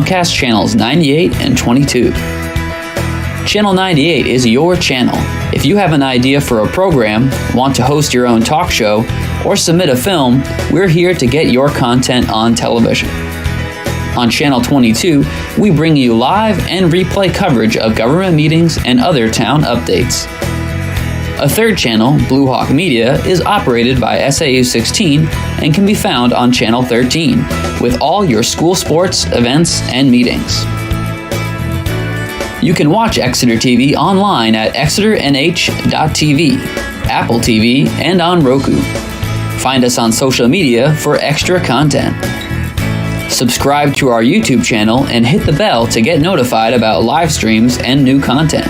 broadcast channels 98 and 22. Channel 98 is your channel. If you have an idea for a program, want to host your own talk show, or submit a film, we're here to get your content on television. On Channel 22, we bring you live and replay coverage of government meetings and other town updates. A third channel, Blue Hawk Media, is operated by SAU 16 and can be found on Channel 13, with all your school sports, events, and meetings. You can watch Exeter TV online at exeternh.tv, Apple TV, and on Roku. Find us on social media for extra content. Subscribe to our YouTube channel and hit the bell to get notified about live streams and new content.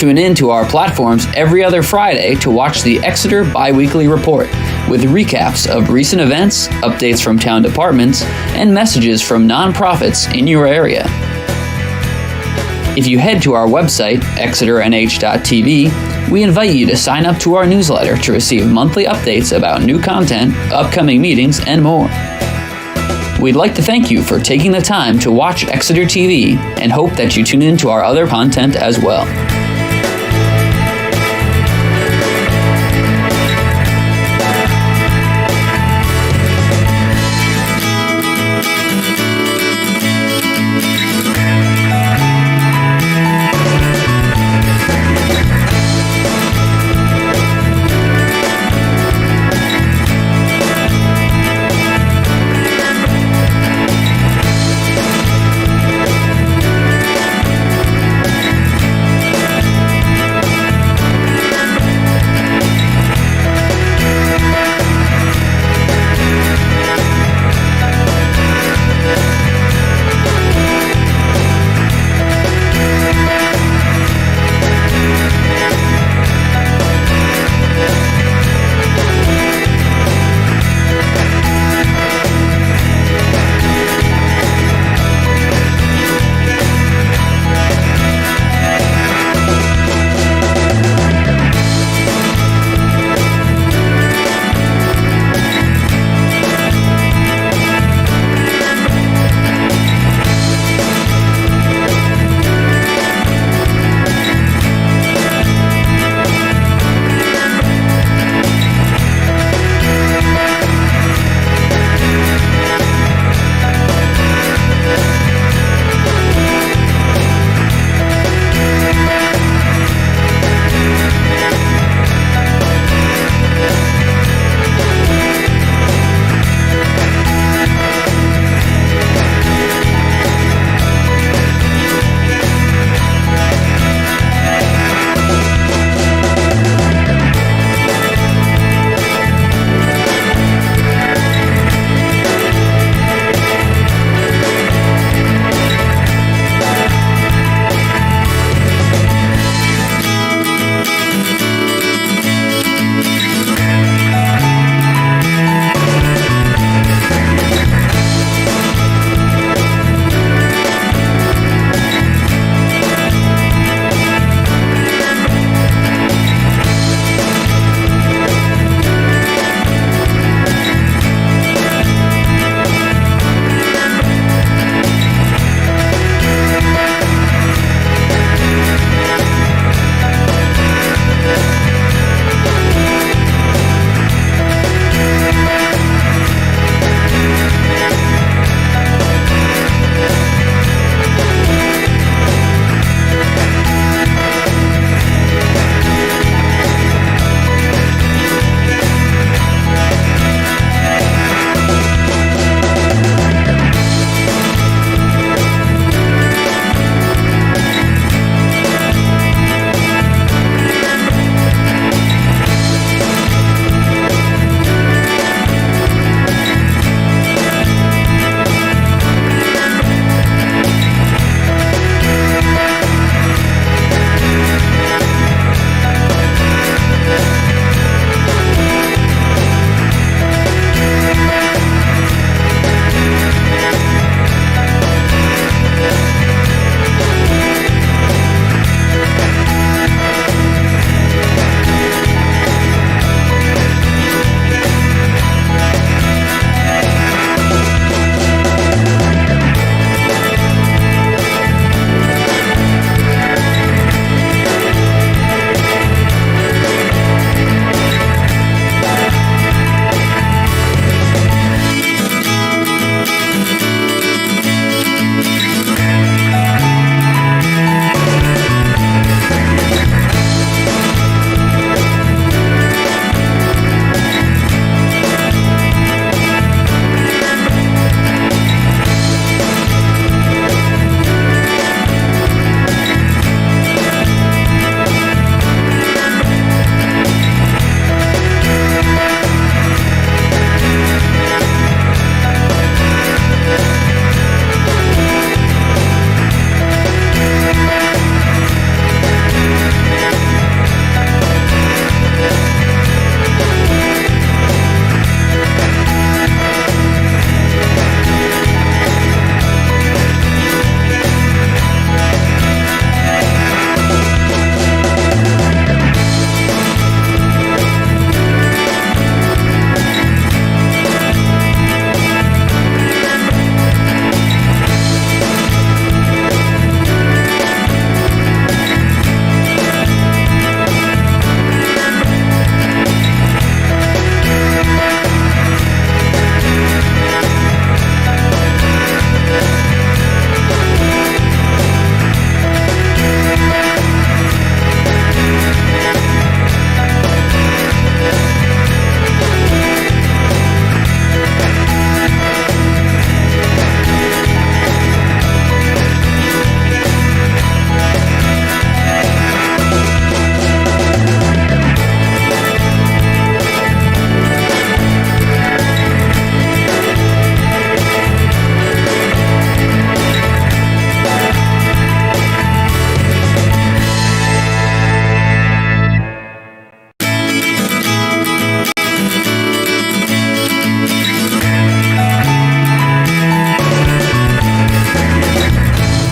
Tune in to our platforms every other Friday to watch the Exeter Biweekly Report, with recaps of recent events, updates from town departments, and messages from nonprofits in your area. If you head to our website, exeternh.tv, we invite you to sign up to our newsletter to receive monthly updates about new content, upcoming meetings, and more. We'd like to thank you for taking the time to watch Exeter TV and hope that you tune in to our other content as well.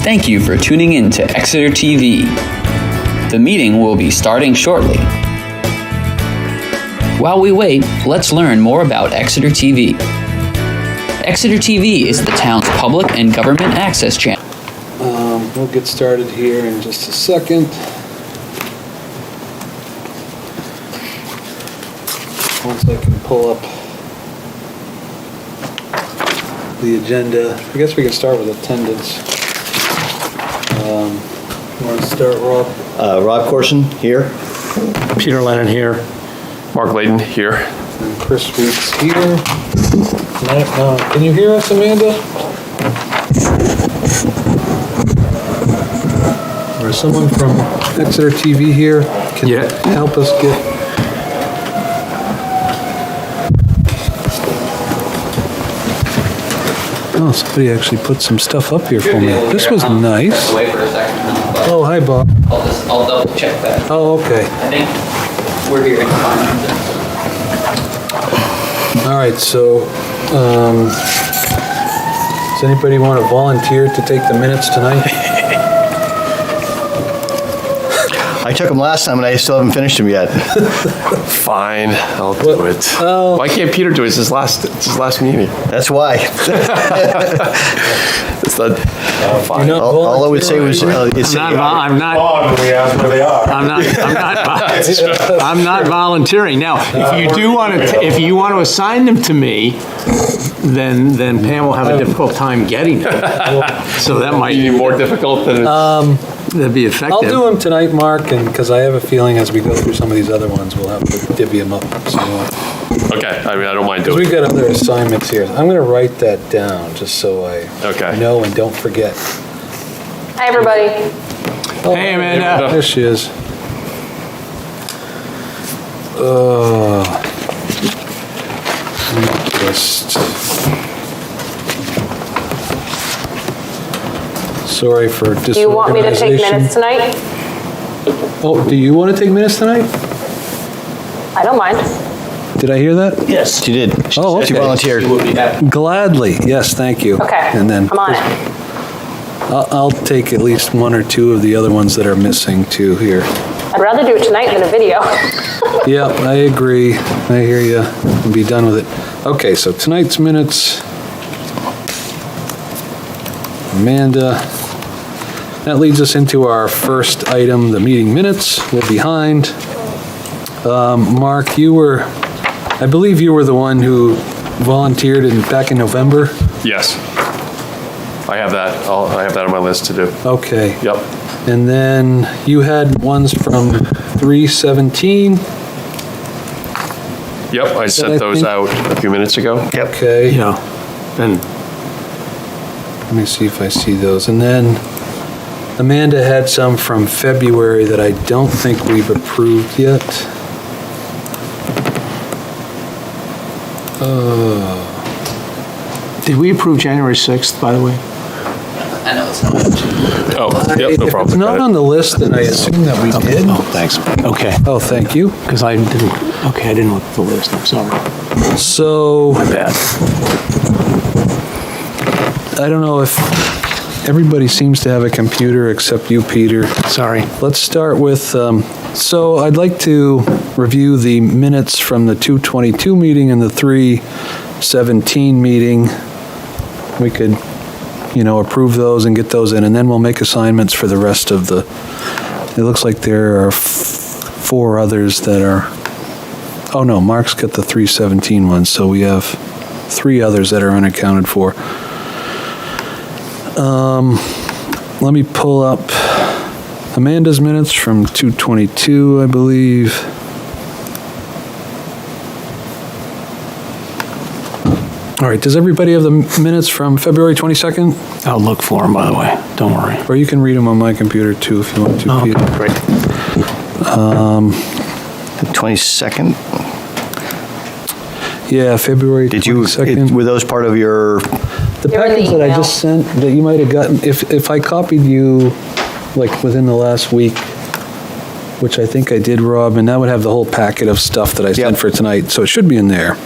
Thank you for tuning in to Exeter TV. The meeting will be starting shortly. While we wait, let's learn more about Exeter TV. Exeter TV is the town's public and government access channel. We'll get started here in just a second. Once I can pull up the agenda, I guess we can start with attendance. You want to start, Rob? Rob Corson, here. Peter Lennon here. Mark Layden here. And Chris Weeks here. Can you hear us, Amanda? Or is someone from Exeter TV here? Can you help us get... Oh, somebody actually put some stuff up here for me. This was nice. Wait for a second. Oh, hi, Bob. I'll double check that. Oh, okay. I think we're here in fine. All right, so, does anybody want to volunteer to take the minutes tonight? I took them last time and I still haven't finished them yet. Fine, I'll do it. Oh. Why can't Peter do it? It's his last meeting. That's why. It's not, fine. You're not All I would say was, I'm not volunteering. Now, if you want to assign them to me, then Pam will have a difficult time getting them. So that might be more difficult than that'd be effective. I'll do them tonight, Mark, and because I have a feeling as we go through some of these other ones, we'll have to divvy them up. So, Okay, I mean, I don't mind because doing we've it. got other assignments here. I'm going to write that down just so I Okay. know and don't forget. Hi, everybody. Oh, Hey, Amanda. There she is. Just... Sorry for disorganization. Do you want me to take minutes tonight? Oh, do you want to take minutes tonight? I don't mind. Did I hear that? yes, she did. Oh, She okay. volunteered. Gladly, yes, thank you. Okay, And then I'm on it. I'll take at least one or two of the other ones that are missing too here. I'd rather do it tonight than a video. Yeah, I agree. I hear you. And be done with it. Okay, so tonight's minutes. Amanda. That leads us into our first item, the meeting minutes. We're behind. Mark, I believe you were the one who volunteered back in November? Yes. I have that. I have that on my list to do. Okay. Yep. And then you had ones from 317? Yep, I I sent those think- out a few minutes ago. Yep. Okay. Yeah. And Let me see if I see those. And then Amanda had some from February that I don't think we've approved yet. did we approve January 6th, by the way? I know it's not. Oh, yep, no If problem. it's not Got on the list, then I assume that we did. Oh, thanks. Okay. Oh, thank you. Because I didn't look at the list. I'm sorry. So, Bad. I don't know if everybody seems to have a computer except you, Peter. Sorry. Let's start with, so I'd like to review the minutes from the 2:22 meeting and the 3:17 meeting. We could, approve those and get those in, and then we'll make assignments for the rest of the, it looks like there are four others that are, oh no, Mark's got the 3:17 one, so we have three others that are unaccounted for. Let me pull up Amanda's minutes from 2:22, I believe. All right, does everybody have the minutes from February 22nd? I'll look for them, by the way. Don't worry. Or you can read them on my computer too if you want to, Oh, Peter. great. The 22nd. Yeah, February Did you, 22nd. were those part of your, The They're in the package that I email. just sent, that you might have gotten, if I copied you, like, within the last week, which I think I did, Rob, and that would have the whole packet of stuff that I sent Yep. for tonight, so it should be in there.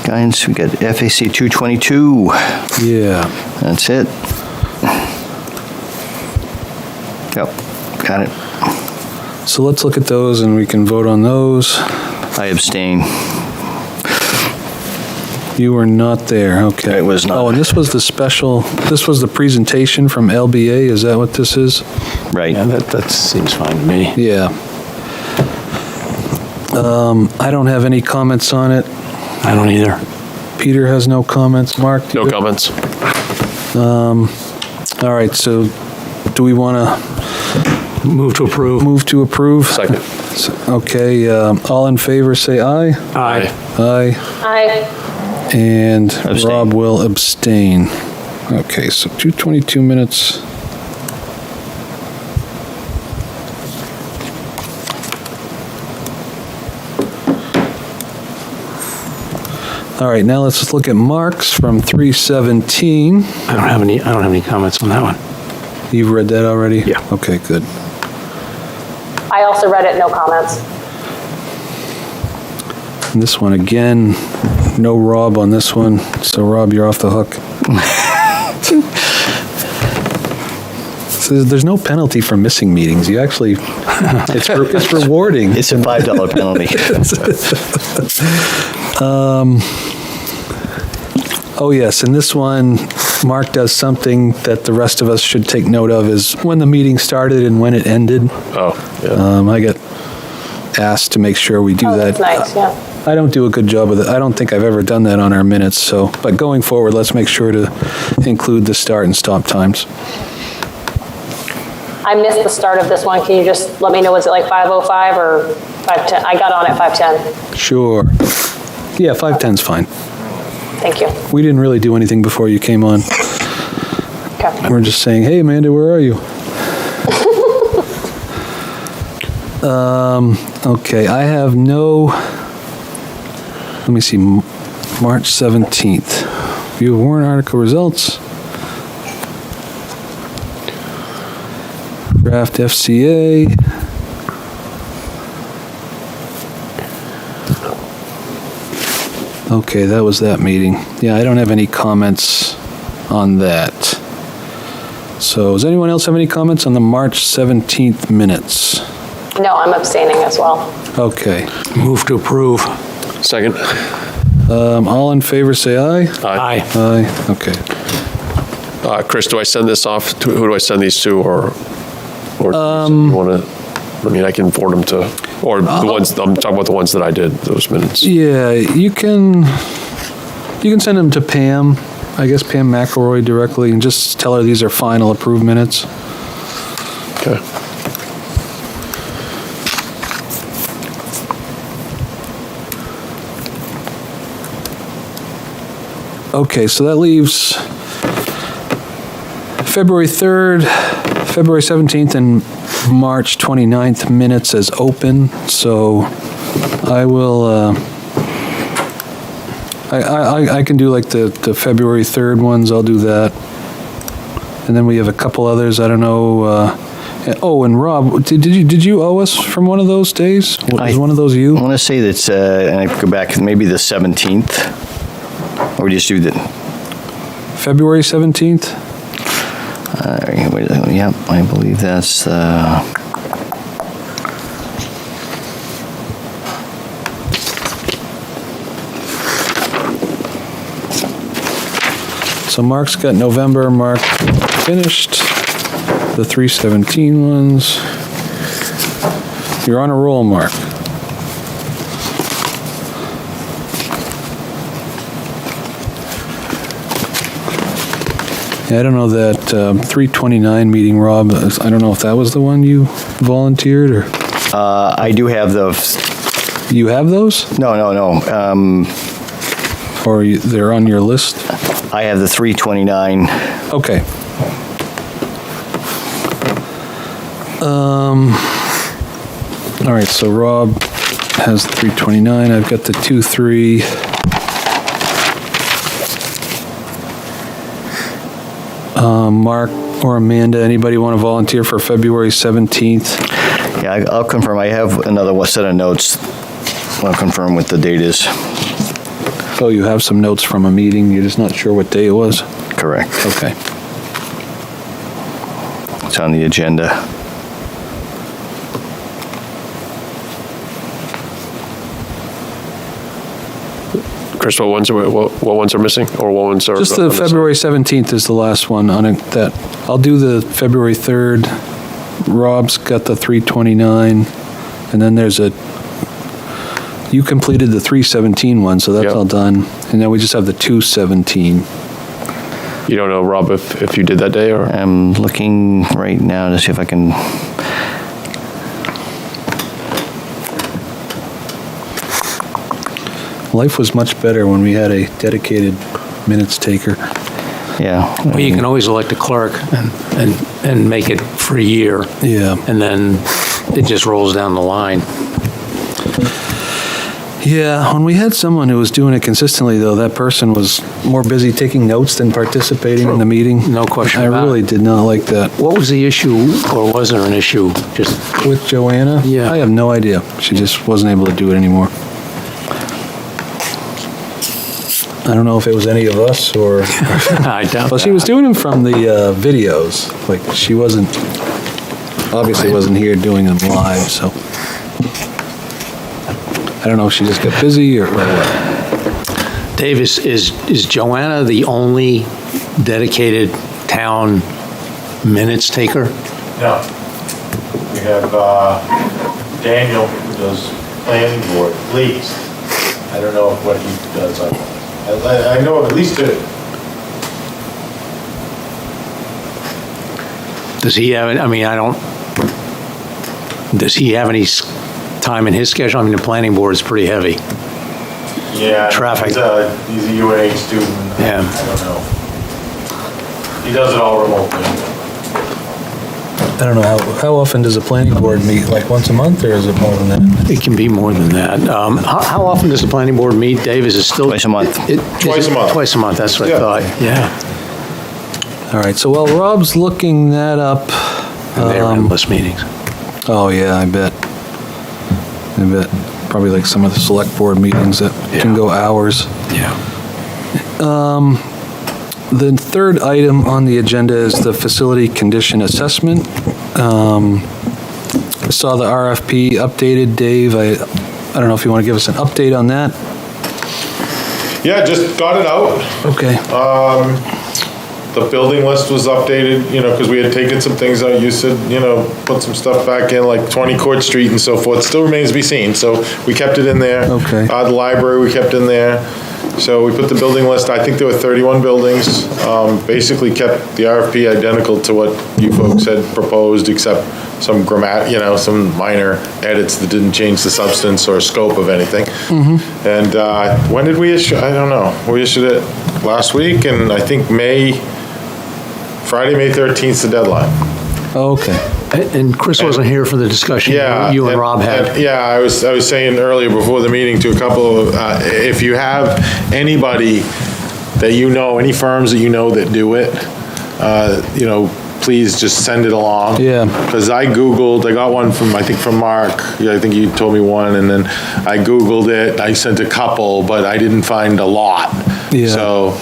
Guidance, we got FAC 222. Yeah. That's it. Yep, got it. So let's look at those and we can vote on those. I abstain. You were not there, okay. I was not. Oh, and this was this was the presentation from LBA, is that what this is? Right. Yeah, that seems fine to me. Yeah. I don't have any comments on it. I don't either. Peter has no comments. Mark? No comments. All right, so do we want to Move to approve. move to approve? Second. Okay, all in favor, say aye. Aye. Aye. Aye. And Abstain. Rob will abstain. Okay, so 2:22 minutes. All right, now let's just look at Mark's from 3:17. I don't have any comments on that one. You've read that already? Yeah. Okay, good. I also read it, no comments. And this one again, no Rob on this one. So Rob, you're off the hook. So there's no penalty for missing meetings. You actually, it's rewarding. It's a $5 penalty. Oh yes, and this one, Mark does something that the rest of us should take note of is when the meeting started and when it ended. Oh, yeah. I get asked to make sure we do Oh, that. that's nice, yeah. I don't do a good job of it. I don't think I've ever done that on our minutes, so, but going forward, let's make sure to include the start and stop times. I missed the start of this one. Can you just let me know, was it like 5:05 or 5:10? I got on at 5:10. Sure. Yeah, 5:10's fine. Thank you. We didn't really do anything before you came on. Okay. We're just saying, hey, Amanda, where are you? Okay, I have no, let me see, March 17th. View of warrant article results. Draft FCA. Okay, that was that meeting. Yeah, I don't have any comments on that. So, does anyone else have any comments on the March 17th minutes? No, I'm abstaining as well. Okay. Move to approve. Second. All in favor, say aye. Aye. Aye, okay. Chris, do I send this off to, who do I send these to, or you want to, I mean, I can forward them to, or the ones, I'm talking about the ones that I did, those minutes. Yeah, you can send them to Pam, I guess Pam McElroy directly, and just tell her these are final approved minutes. Okay. Okay, so that leaves February 3rd, February 17th, and March 29th minutes as open, so I will, I can do like the February 3rd ones, I'll do that. And then we have a couple others, I don't know, oh, and Rob, did you owe us from one of those days? Was one of those I you? want to say that's, and I go back, maybe the 17th, or we just do the, February 17th? Yep, I believe that's, So Mark's got November, Mark finished the 317 ones. You're on a roll, Mark. Yeah, I don't know that 329 meeting, Rob, I don't know if that was the one you volunteered, or I do have the, you have those? no, Or they're on your list? I have the 329. Okay. All right, so Rob has the 329, I've got the 23. Mark or Amanda, anybody want to volunteer for February 17th? Yeah, I'll confirm. I have another set of notes. I'll confirm what the date is. Oh, you have some notes from a meeting, you're just not sure what day it was? Correct. Okay. It's on the agenda. Chris, what ones are missing, or what ones are? Just the February 17th is the last one on it, that, I'll do the February 3rd. Rob's got the 329, and then there's you completed the 317 one, so that's Yep. all done. And then we just have the 217. You don't know, Rob, if you did that day, or? I'm looking right now to see if I can. Life was much better when we had a dedicated minutes taker. Yeah. Well, you can always elect a clerk and make it for a year, Yeah. and then it just rolls down the line. Yeah, when we had someone who was doing it consistently, though, that person was more busy taking notes than participating in the meeting. No question I about it. really did not like that. What was the issue, or was there an issue? Just, With Joanna? Yeah. I have no idea. She just wasn't able to do it anymore. I don't know if it was any of us or... I doubt Well, she was doing them from the videos. Like, she obviously wasn't here doing them live, so... I don't know if she just got busy or what. Dave, is Joanna the only dedicated town minutes taker? No. We have Daniel, who does planning board, at least. I don't know what he does. I know of at least two. Does he have, does he have any time in his schedule? I mean, the planning board is pretty heavy. Yeah. Traffic. He's a UNH student. Yeah. I don't know. He does it all remotely. I don't know, how often does a planning board meet? Like once a month, or is it more than that? It can be more than that. How often does the planning board meet, Dave? Is it still? Twice a month. Twice a month. Twice a month, that's what I Yeah. thought, yeah. All right, so while Rob's looking that up... And they're endless meetings. Oh, yeah, I bet. Probably like some of the select board meetings that can Yeah. go hours. Yeah. The third item on the agenda is the facility condition assessment. I saw the RFP updated, Dave. I don't know if you want to give us an update on that? Yeah, just got it out. Okay. The building list was updated, because we had taken some things out. You said, put some stuff back in, like 20 Court Street and so forth. Still remains to be seen, so we kept it in there. Okay. The library, we kept in there. So we put the building list, I think there were 31 buildings. Basically kept the RFP identical to what you folks had proposed, except some some minor edits that didn't change the substance or scope of anything. And when did we issue? I don't know. We issued it last week, and I think Friday, May 13th is the deadline. Oh, okay. And Chris wasn't here for the discussion you and Rob had. Yeah, I was saying earlier before the meeting to a couple of, if you have anybody that any firms that that do it, please just send it along. Yeah. Because I got one from Mark. Yeah, I think you told me one, and then I Googled it. I sent a couple, but I didn't find a lot. Yeah. So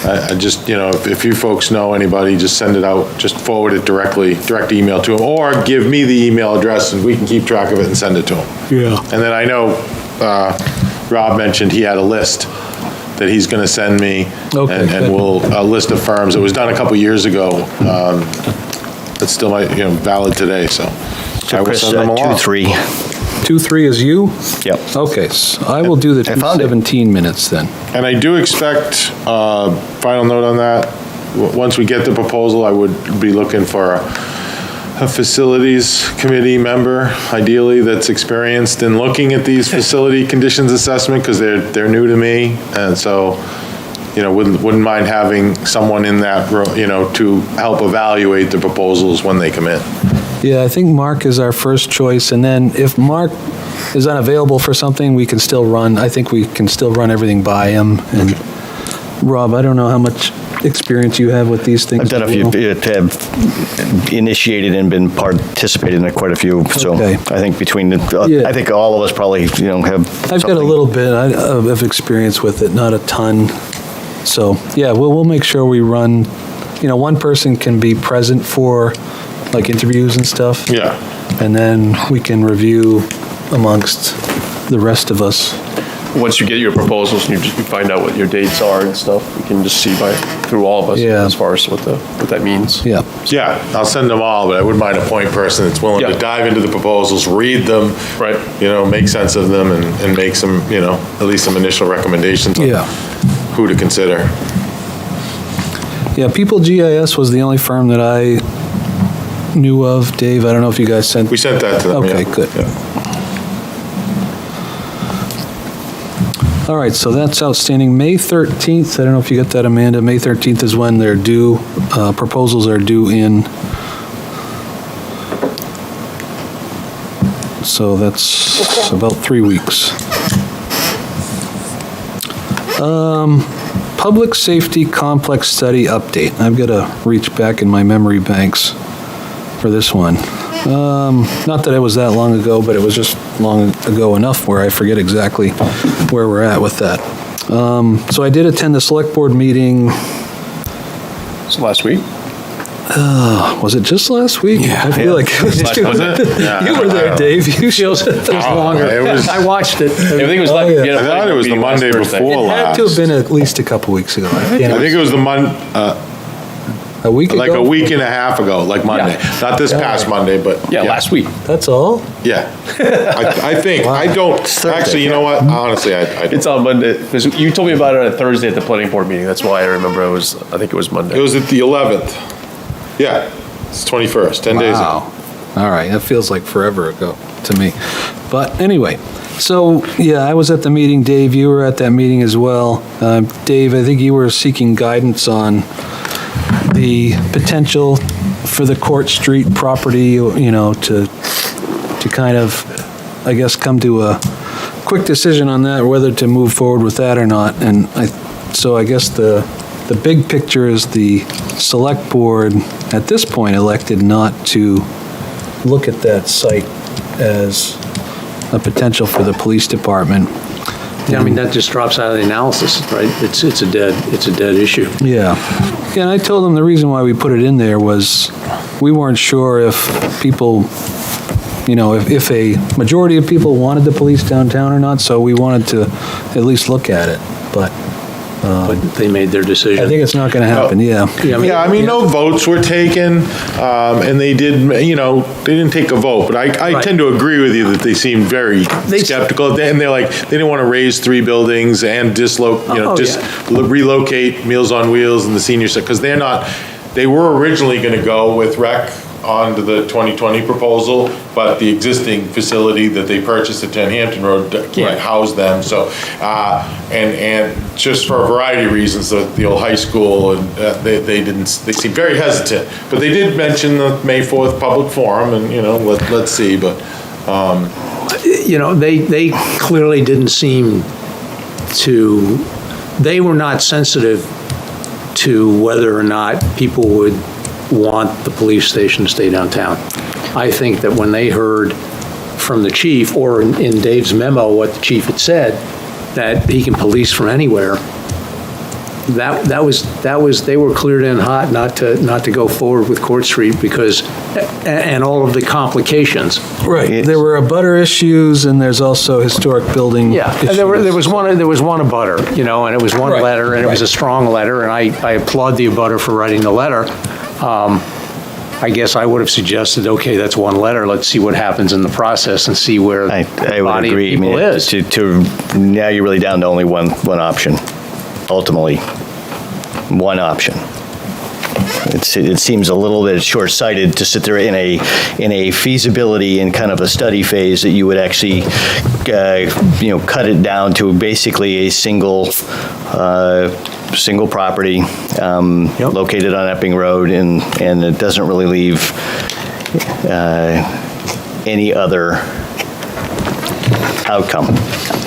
I just, if you folks know anybody, just send it out, just forward it direct email to them, or give me the email address and we can keep track of it and send it to them. Yeah. And then I know Rob mentioned he had a list that he's going to send me. Okay, And good. a list of firms. It was done a couple years ago. It's still valid today, so I will Chris, send them along. 2-3. 2-3 is you? Yep. Okay, so I will do the I found it. 217 minutes then. And I do expect, final note on that, once we get the proposal, I would be looking for a facilities committee member, ideally, that's experienced in looking at these facility conditions assessment, because they're new to me, and so, wouldn't mind having someone in that, to help evaluate the proposals when they come in. Yeah, I think Mark is our first choice, and then if Mark is unavailable for something, we can still run everything by him. And Rob, I don't know how much experience you have with these things? I've done a few, have initiated and been participated in quite a few, so Okay. I think between, Yeah. I think all of us probably, have I've got a something. little bit of experience with it, not a ton. So, yeah, we'll make sure we run, one person can be present for like interviews and stuff. Yeah. And then we can review amongst the rest of us. Once you get your proposals and you find out what your dates are and stuff, we can just see through all of us Yeah. as far as what that means. Yeah. Yeah, I'll send them all, but I wouldn't mind a point person that's willing to Yeah. dive into the proposals, read them. Right. Make sense of them and make some, at least some initial recommendations on Yeah. who to consider. Yeah, People GIS was the only firm that I knew of. Dave, I don't know if you guys sent. We sent that to them, yeah. Okay, good. Yeah. All right, so that's outstanding. May 13th, I don't know if you got that, Amanda. May 13th is when they're due, proposals are due in. So that's about 3 weeks. Public safety complex study update. I've got to reach back in my memory banks for this one. Not that it was that long ago, but it was just long ago enough where I forget exactly where we're at with that. So I did attend the select board meeting. So last week? Was it just last week? Yeah. I feel like it was Last too. Monday? You were there, Dave. You Feels longer. it was- I watched it. I think it was Oh, like, yeah. you had a I thought planning it was the meeting last Monday Thursday. before had to have last. been at least a couple weeks ago. I think it was A week ago? like a week and a half ago, like Monday. Yeah. Not this past Monday, but. Yeah, last week. That's all? Yeah. I think, I don't, actually, you know what? Honestly, I It's on Monday, because you told me about it on Thursday at the planning board meeting. That's why I remember I think it was Monday. it was at the 11th. Yeah, it's 21st, 10 days ago. Wow. All right, that feels like forever ago to me. But anyway, so, yeah, I was at the meeting. Dave, you were at that meeting as well. Dave, I think you were seeking guidance on the potential for the Court Street property, to kind of, I guess, come to a quick decision on that, whether to move forward with that or not. And so I guess the big picture is the select board, at this point, elected not to look at that site as a potential for the police department. Yeah, I mean, that just drops out of the analysis, right? It's a dead issue. Yeah. And I told them the reason why we put it in there was we weren't sure if people, if a majority of people wanted the police downtown or not, so we wanted to at least look at it. But But they made their decision. I think it's not going to happen, yeah. Yeah, I mean, no votes were taken, and they did, they didn't take a vote, but I Right. tend to agree with you that they seemed very skeptical, and they're like, they didn't want to raise 3 buildings and relocate Meals on Wheels and the senior center, because they were originally going to go with rec onto the 2020 proposal, but the existing facility that they purchased at 10 Hampton Road can't house them, so, and just for a variety of reasons, the old high school, and they seemed very hesitant, but they did mention the May 4th public forum, and, let's see, but, They clearly didn't seem to, they were not sensitive to whether or not people would want the police station to stay downtown. I think that when they heard from the chief, or in Dave's memo, what the chief had said, that he can police from anywhere, that was, they were cleared in hot not to go forward with Court Street because, and all of the complications. Right. There were abutter issues, and there's also historic building Yeah, and issues. there was one abutter, and it was one Right, letter, and it was a right. strong letter, and I applaud the abutter for writing the letter. I guess I would have suggested, okay, that's one letter, let's see what happens in the process and see where I the would body of agree. I people mean, is. now you're really down to only one option. Ultimately, one option. It seems a little bit short-sighted to sit there in a feasibility and kind of a study phase that you would actually, cut it down to basically a single property located on Epping Road, and it doesn't really leave outcome.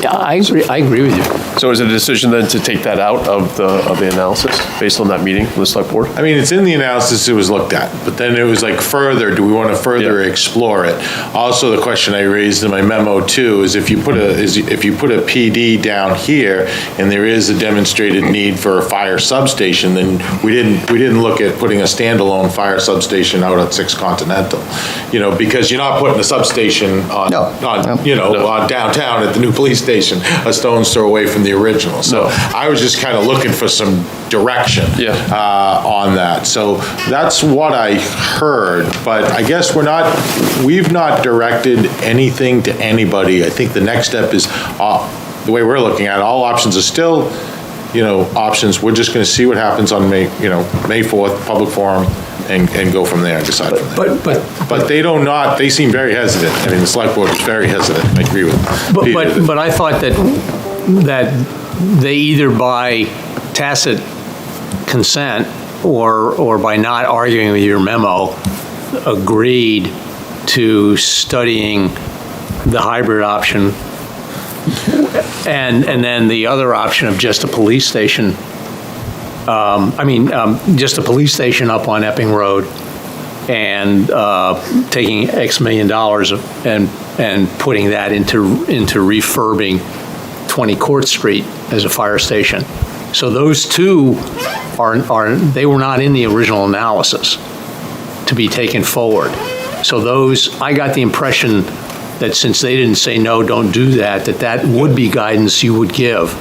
Yeah, I agree with you. So is it a decision then to take that out of the analysis based on that meeting with the select board? I mean, it's in the analysis, it was looked at, but then it was like further, do we want to further explore it? Also, the question I raised in my memo too is if you put a PD down here and there is a demonstrated need for a fire substation, then we didn't look at putting a standalone fire substation out at 6 Continental, because you're not putting a substation on downtown at the new police station, a stone's throw away from the original. So I was just kind of looking for some direction on that. So that's what I heard, but I guess we've not directed anything to anybody. I think the next step is, the way we're looking at it, all options are still, options. We're just going to see what happens on May 4th, public forum, and go from there and decide from there. But they seem very hesitant. I mean, the select board is very hesitant. I agree with Peter. But I thought that they either by tacit consent or by not arguing with your memo agreed to studying the hybrid option and then the other option of just a police station. Just a police station up on Epping Road and taking X million dollars and putting that into refurbing 20 Court Street as a fire station. So those two they were not in the original analysis to be taken forward. So I got the impression that since they didn't say no, don't do that, that would be guidance you would give.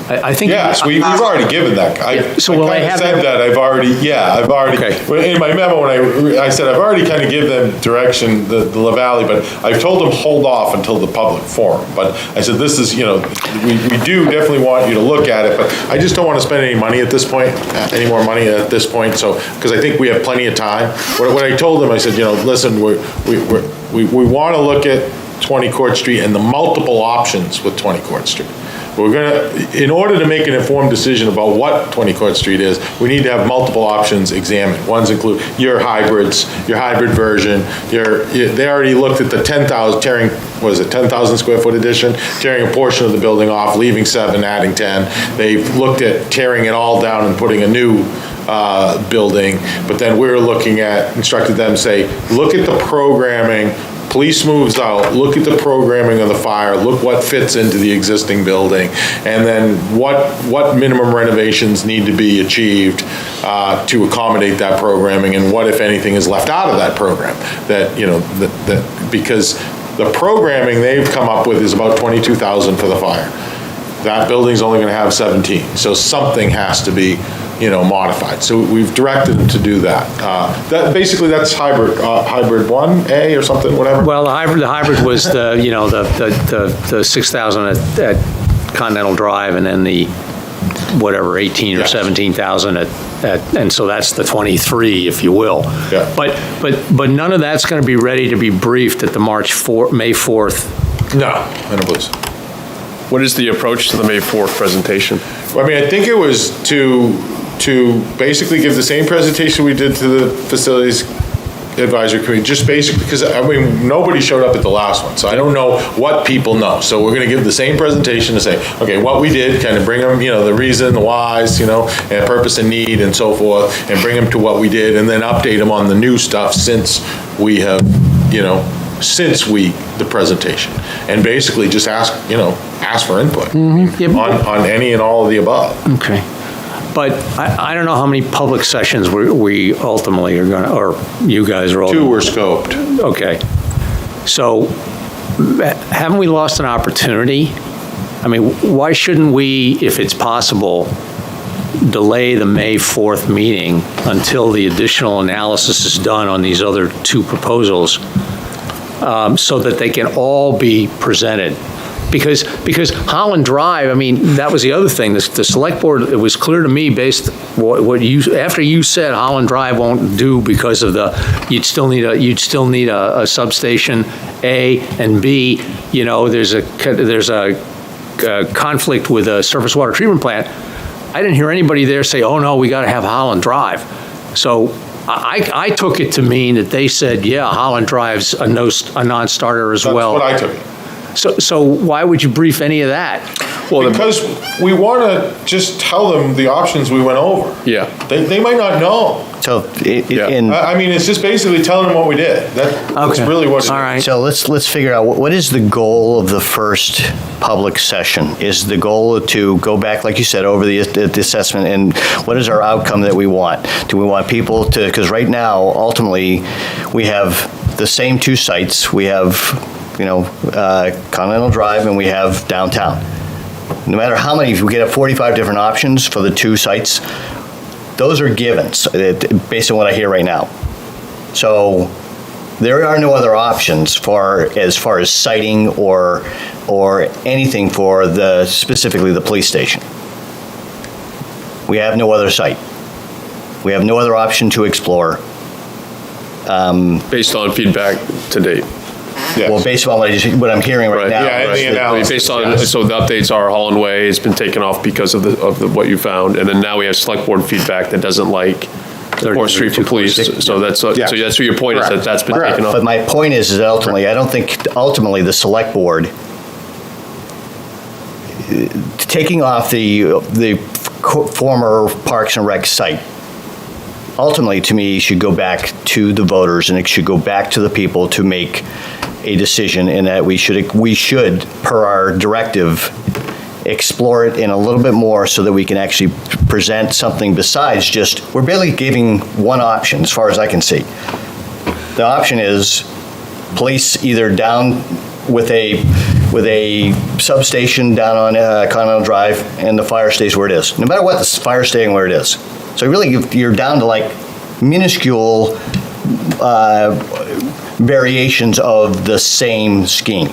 I think. Yes, we've already given that. I kind of said that. I've already. Okay. In my memo, when I said I've already kind of given them direction, the La Valley, but I've told them hold off until the public forum. But I said this is, we do definitely want you to look at it, but I just don't want to spend any money at this point, any more money at this point. So because I think we have plenty of time. What I told them, I said, listen, we want to look at 20 Court Street and the multiple options with 20 Court Street. In order to make an informed decision about what 20 Court Street is, we need to have multiple options examined. Ones include your hybrids, your hybrid version, they already looked at the 10,000 square foot addition, tearing a portion of the building off, leaving 7, adding 10. They've looked at tearing it all down and putting a new building, but then we're instructed them, say, look at the programming. Police moves out, look at the programming of the fire, look what fits into the existing building, and then what minimum renovations need to be achieved to accommodate that programming, and what, if anything, is left out of that program. Because the programming they've come up with is about $22,000 for the fire. That building's only going to have 17, so something has to be modified. So we've directed them to do that. That's hybrid 1A or something, whatever. Well, the hybrid was the 6,000 at Continental Drive, and then the 18 or 17,000 and so that's the 23, if you will. Yeah. But none of that's going to be ready to be briefed at the May 4th. No, I don't believe so. What is the approach to the May 4th presentation? Well, I think it was to basically give the same presentation we did to the Facilities Advisory Committee, just basically because, nobody showed up at the last one, so I don't know what people know. So we're going to give the same presentation to say, okay, what we did, kind of bring them, the reason, the whys, and purpose and need and so forth, and bring them to what we did, and then update them on the new stuff since we have, the presentation, and basically just ask for input on any and all of the above. Okay. But I don't know how many public sessions we ultimately are going to, or you guys are all. 2 were scoped. Okay. So haven't we lost an opportunity? Why shouldn't we, if it's possible, delay the May 4th meeting until the additional analysis is done on these other 2 proposals, so that they can all be presented? Because Holland Drive, that was the other thing. The select board, it was clear to me based after you said Holland Drive won't do because of you'd still need a substation A and B. There's a conflict with a surface water treatment plant. I didn't hear anybody there say, oh no, we got to have Holland Drive. So I took it to mean that they said, yeah, Holland Drive's a non-starter as well. That's what I took it. So why would you brief any of that? Well, Because we want to just tell them the options we went over. Yeah. They might not know. So, Yeah. I mean, it's just basically telling them what we did. That's Okay. really what it is. All right. So let's figure out, what is the goal of the first public session? Is the goal to go back, like you said, over the assessment, and what is our outcome that we want? Do we want people to, because right now, ultimately, we have the same two sites. We have, Continental Drive and we have downtown. No matter how many, if we get 45 different options for the two sites, those are givens, based on what I hear right now. So there are no other options as far as siting or anything for specifically the police station. We have no other site. We have no other option to explore. based on feedback to date. Yes. Well, based on what I'm hearing right Right. now. Yeah, and the I mean, analysis. based on, yes. so the updates are Holland Way has been taken off because of what you found, and then now we have select board feedback that doesn't like the 4th Street for police, so that's what your point is, Correct. that's been Correct. taken off. But my point is that ultimately, I don't think ultimately the select board, taking off the former Parks and Rec site, ultimately, to me, should go back to the voters, and it should go back to the people to make a decision, and that we should, per our directive, explore it in a little bit more so that we can actually present something besides just, we're barely giving one option, as far as I can see. The option is police either down with a substation down on Continental Drive, and the fire stays where it is. No matter what, the fire staying where it is. So really, you're down to like minuscule variations of the same scheme.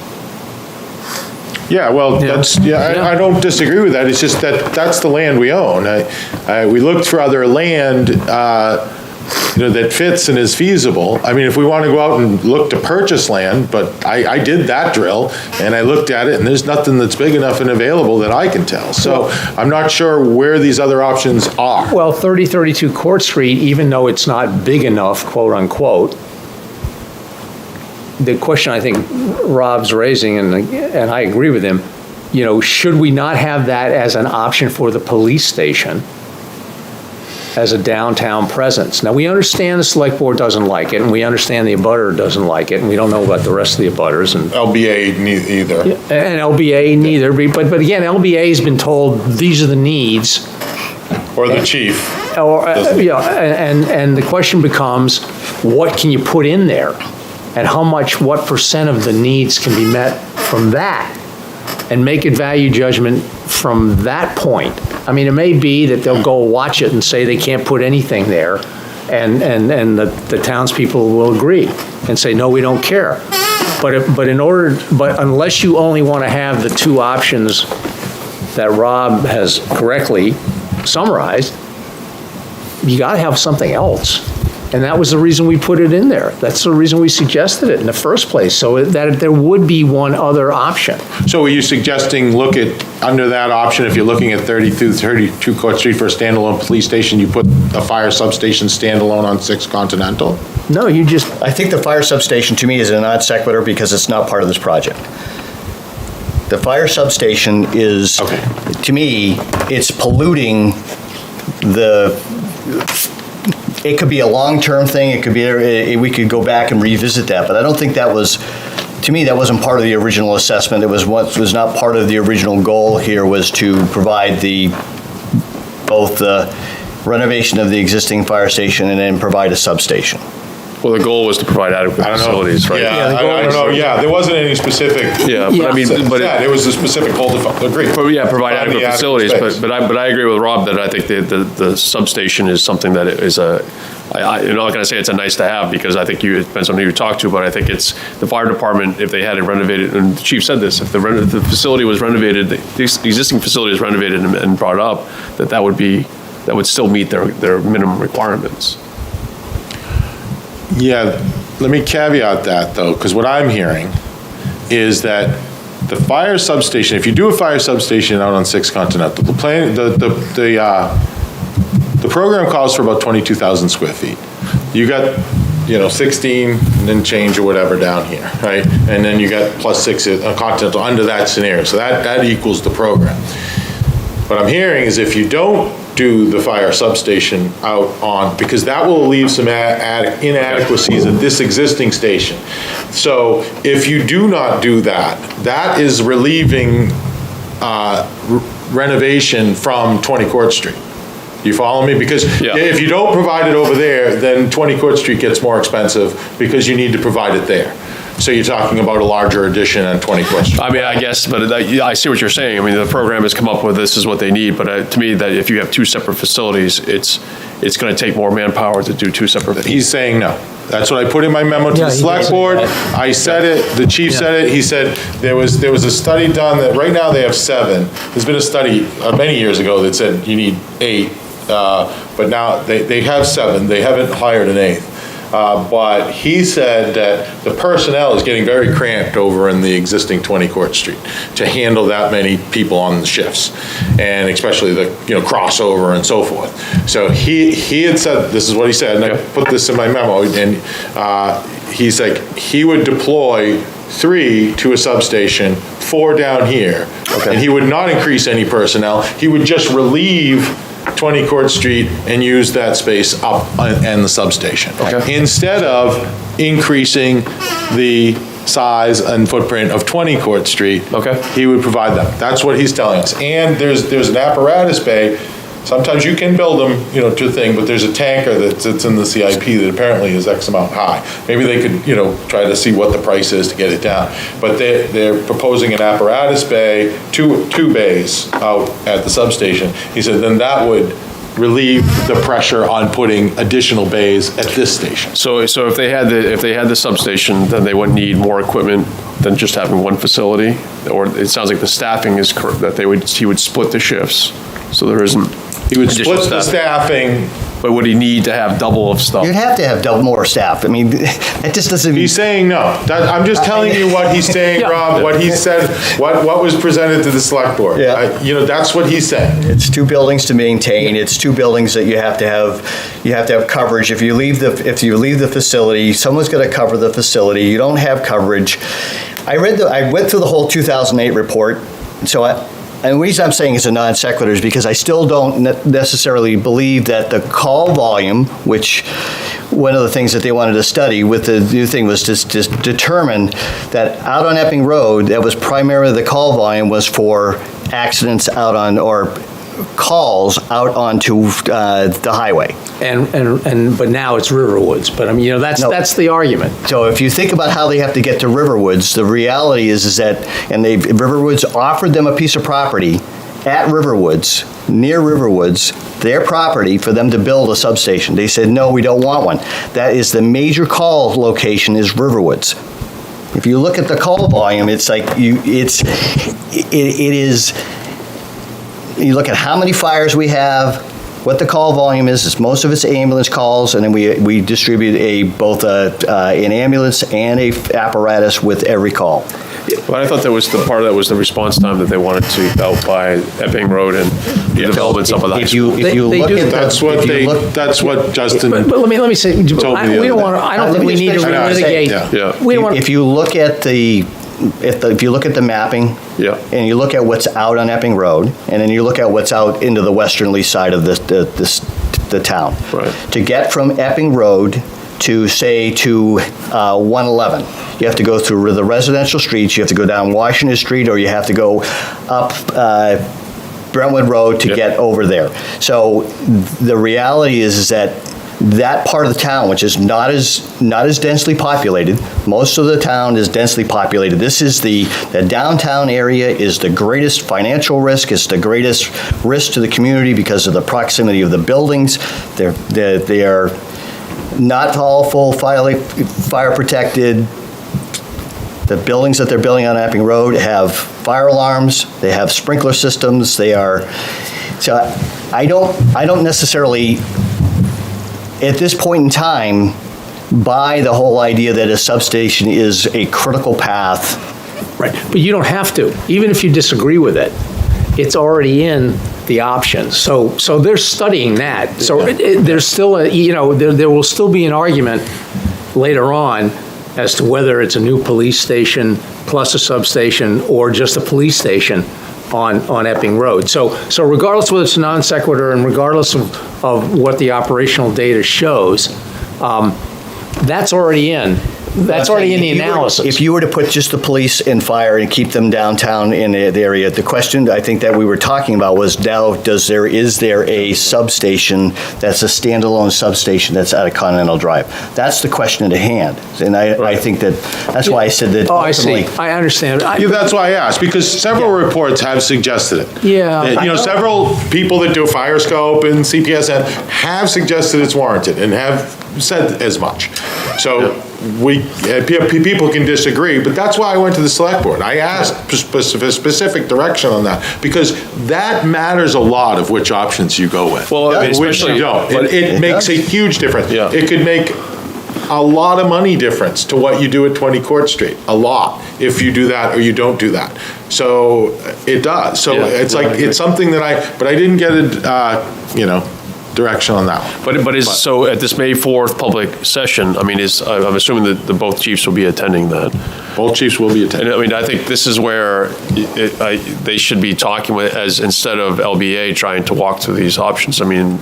Yeah, well, I don't disagree with that. It's just that's the land we own. We looked for other land, that fits and is feasible. I mean, if we want to go out and look to purchase land, but I did that drill, and I looked at it, and there's nothing that's big enough and available that I can tell. So I'm not sure where these other options are. Well, 3032 Court Street, even though it's not big enough, quote unquote, the question I think Rob's raising, and I agree with him, should we not have that as an option for the police station as a downtown presence? Now, we understand the select board doesn't like it, and we understand the abutter doesn't like it, and we don't know about the rest of the abutters. And LBA either. And LBA neither, but again, LBA's been told these are the needs. Or the chief. And the question becomes, what can you put in there? And what percent of the needs can be met from that? And make a value judgment from that point. I mean, it may be that they'll go watch it and say they can't put anything there, and the townspeople will agree and say, no, we don't care. But unless you only want to have the two options that Rob has correctly summarized, you got to have something else. And that was the reason we put it in there. That's the reason we suggested it in the first place, so that there would be one other option. So are you suggesting look at, under that option, if you're looking at 32 Court Street for a standalone police station, you put a fire substation standalone on 6 Continental? No, you just, I think the fire substation, to me, is a non sequitur because it's not part of this project. The fire substation is, to me, it's polluting it could be a long-term thing, it could be, we could go back and revisit that, but I don't think that was, to me, that wasn't part of the original assessment. It was not part of the original goal here, was to provide both the renovation of the existing fire station and then provide a substation. Well, the goal was to provide adequate facilities, right? Yeah, I don't know, there wasn't any specific. Yeah, but I mean, It was a specific goal, agreed. provide adequate facilities, but I agree with Rob that I think the substation is something that is I'm not going to say it's a nice to have, because I think it depends on who you talk to, but I think it's the fire department, if they had it renovated, and the chief said this, if the facility was renovated, the existing facility was renovated and brought up, that would still meet their minimum requirements. Yeah, let me caveat that, though, because what I'm hearing is that the fire substation, if you do a fire substation out on 6 Continental, the program calls for about 22,000 square feet. You got 16 and then change or whatever down here, right? And then you got +6 Continental under that scenario. So that equals the program. What I'm hearing is if you don't do the fire substation out on, because that will leave some inadequacies at this existing station. So if you do not do that, that is relieving renovation from 20 Court Street. You follow me? Because if you don't provide it over there, then 20 Court Street gets more expensive because you need to provide it there. So you're talking about a larger addition on 20 Court Street. I mean, I guess, but I see what you're saying. I mean, the program has come up with this is what they need, but to me, that if you have two separate facilities, it's going to take more manpower to do two separate. He's saying no. That's what I put in my memo to the select board. I said it, the chief said it, he said there was a study done that right now they have 7. There's been a study many years ago that said you need 8, but now they have 7. They haven't hired an 8th. But he said that the personnel is getting very cramped over in the existing 20 Court Street to handle that many people on the shifts, and especially the crossover and so forth. So he had said, this is what he said, and I put this in my memo, and he's like, he would deploy 3 to a substation, 4 down here, and he would not increase any personnel. He would just relieve 20 Court Street and use that space up and the substation. Instead of increasing the size and footprint of 20 Court Street, he would provide that. That's what he's telling us. And there's an apparatus bay. Sometimes you can build them, to a thing, but there's a tanker that's in the CIP that apparently is X amount high. Maybe they could, try to see what the price is to get it down. But they're proposing an apparatus bay, two bays out at the substation. He said then that would relieve the pressure on putting additional bays at this station. So if they had the substation, then they wouldn't need more equipment than just having one facility. Or it sounds like the staffing is correct, that he would split the shifts, so there isn't. He would split the staffing. But would he need to have double of stuff? You'd have to have double more staff. I mean, it just doesn't. He's saying no. I'm just telling you what he's saying, Rob. What he said. What was presented to the select board. That's what he's saying. It's 2 buildings to maintain. It's 2 buildings that you have to have. You have to have coverage. If you leave the facility, someone's going to cover the facility. You don't have coverage. I went through the whole 2008 report. So and the reason I'm saying it's a non sequitur is because I still don't necessarily believe that the call volume, which one of the things that they wanted to study with the new thing was to determine that out on Epping Road, that was primarily the call volume was for accidents out on, or calls out onto the highway. But now it's Riverwoods. But I mean, that's the argument. So if you think about how they have to get to Riverwoods, the reality is that, and Riverwoods offered them a piece of property at Riverwoods, near Riverwoods, their property, for them to build a substation. They said, no, we don't want one. That is the major call location is Riverwoods. If you look at the call volume, it's like it is. You look at how many fires we have, what the call volume is most of it's ambulance calls, and then we distribute both an ambulance and a apparatus with every call. But I thought that was the part of that was the response time that they wanted to out by Epping Road and the developments up of the high school. That's what Justin. But let me say, I don't think we need to relitigate. If you look at the mapping, and you look at what's out on Epping Road, and then you look at what's out into the westernly side of the town. Right. To get from Epping Road to 111, you have to go through the residential streets, you have to go down Washington Street, or you have to go up Brentwood Road to get over there. So the reality is that part of the town, which is not as densely populated, most of the town is densely populated. This is the downtown area is the greatest financial risk. It's the greatest risk to the community because of the proximity of the buildings. They are not all full fire protected. The buildings that they're building on Epping Road have fire alarms. They have sprinkler systems. So I don't necessarily, at this point in time, buy the whole idea that a substation is a critical path. Right, but you don't have to. Even if you disagree with it, it's already in the options. So they're studying that. So there's still there will still be an argument later on as to whether it's a new police station plus a substation or just a police station on Epping Road. So regardless whether it's a non sequitur and regardless of what the operational data shows, that's already in. That's already in the analysis. If you were to put just the police and fire and keep them downtown in the area, the question I think that we were talking about was now, is there a substation that's a standalone substation that's at a Continental Drive? That's the question at hand. And I think that's why I said that. Oh, I see. I understand. Yeah, that's why I asked, because several reports have suggested it. Yeah. Several people that do fire scope and CPSN have suggested it's warranted and have said as much. So people can disagree, but that's why I went to the select board. I asked specific direction on that, because that matters a lot of which options you go with. Well, I mean, which you don't. It makes a huge difference. Yeah. It could make a lot of money difference to what you do at 20 Court Street. A lot, if you do that or you don't do that. So it does. So it's something that but I didn't get direction on that one. But so at this May 4th public session, I mean, I'm assuming that both chiefs will be attending that. Both chiefs will be attending. And I mean, I think this is where they should be talking instead of LBA trying to walk through these options. I mean,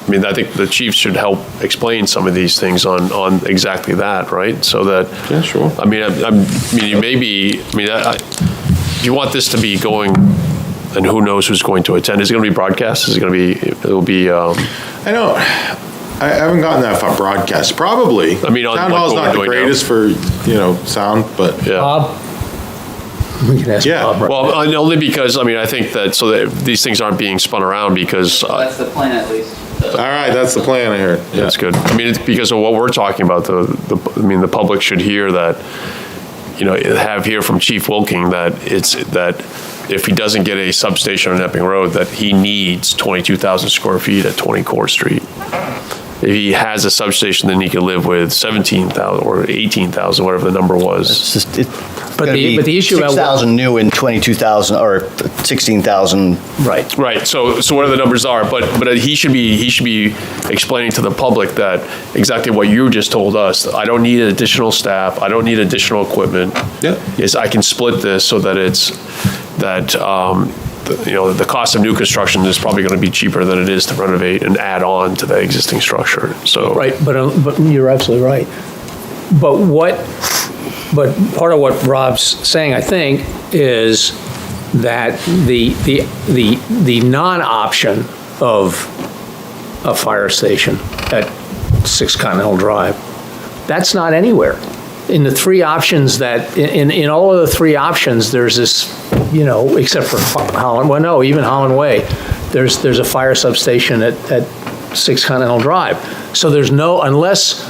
I think the chiefs should help explain some of these things on exactly that, right? So that. Yeah, sure. I mean, if you want this to be going. And who knows who's going to attend? Is it going to be broadcast? Is it going to be, it'll be... I haven't gotten that far broadcast. Probably. I mean, Town Hall's not the greatest for, sound, but... Yeah. Bob? We can ask Bob. Right. Well, only because, I think that these things aren't being spun around because... That's the plan, at least. All right, that's the plan, I heard. Yeah. That's good. I mean, it's because of what we're talking about. The public should hear that, hear from Chief Wilking that if he doesn't get a substation on Epping Road, that he needs 22,000 square feet at 20 Court Street. If he has a substation, then he can live with 17,000 or 18,000, whatever the number was. But the issue about 6,000 new and 22,000 or 16,000. Right. So what the numbers are, but he should be explaining to the public that exactly what you just told us. I don't need additional staff. I don't need additional equipment. Yeah. Is I can split this so that the cost of new construction is probably going to be cheaper than it is to renovate and add on to the existing structure. So right, but you're absolutely right. But part of what Rob's saying, I think, is that the non-option of a fire station at 6 Continental Drive, that's not anywhere. In the three options in all of the three options, there's this, except for Holland, well, no, even Holland Way, there's a fire substation at 6 Continental Drive. So there's no, unless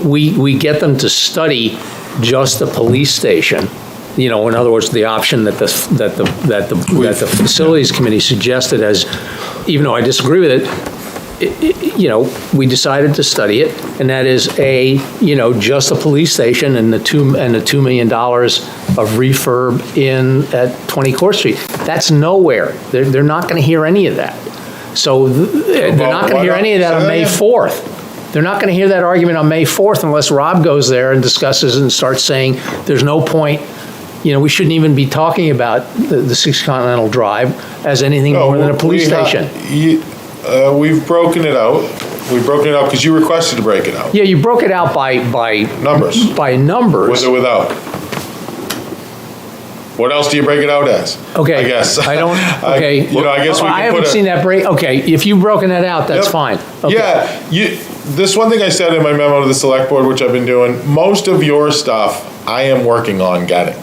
we get them to study just the police station, in other words, the option that the facilities committee suggested, as, even though I disagree with it, we decided to study it, and that is just the police station and the $2 million of refurb at 20 Court Street. That's nowhere. They're not going to hear any of that. So they're not going to hear any of that on May 4th. They're not going to hear that argument on May 4th unless Rob goes there and discusses and starts saying there's no point. We shouldn't even be talking about the 6 Continental Drive as anything more than a police station. We've broken it out. We've broken it out because you requested to break it out. Yeah, you broke it out by numbers. By numbers. With or without. What else do you break it out as? Okay. I guess. I don't. Okay. I guess we can I haven't seen that break. Okay, if you've broken that out, that's fine. Okay. Yeah. This one thing I said in my memo to the select board, which I've been doing, most of your stuff I am working on getting.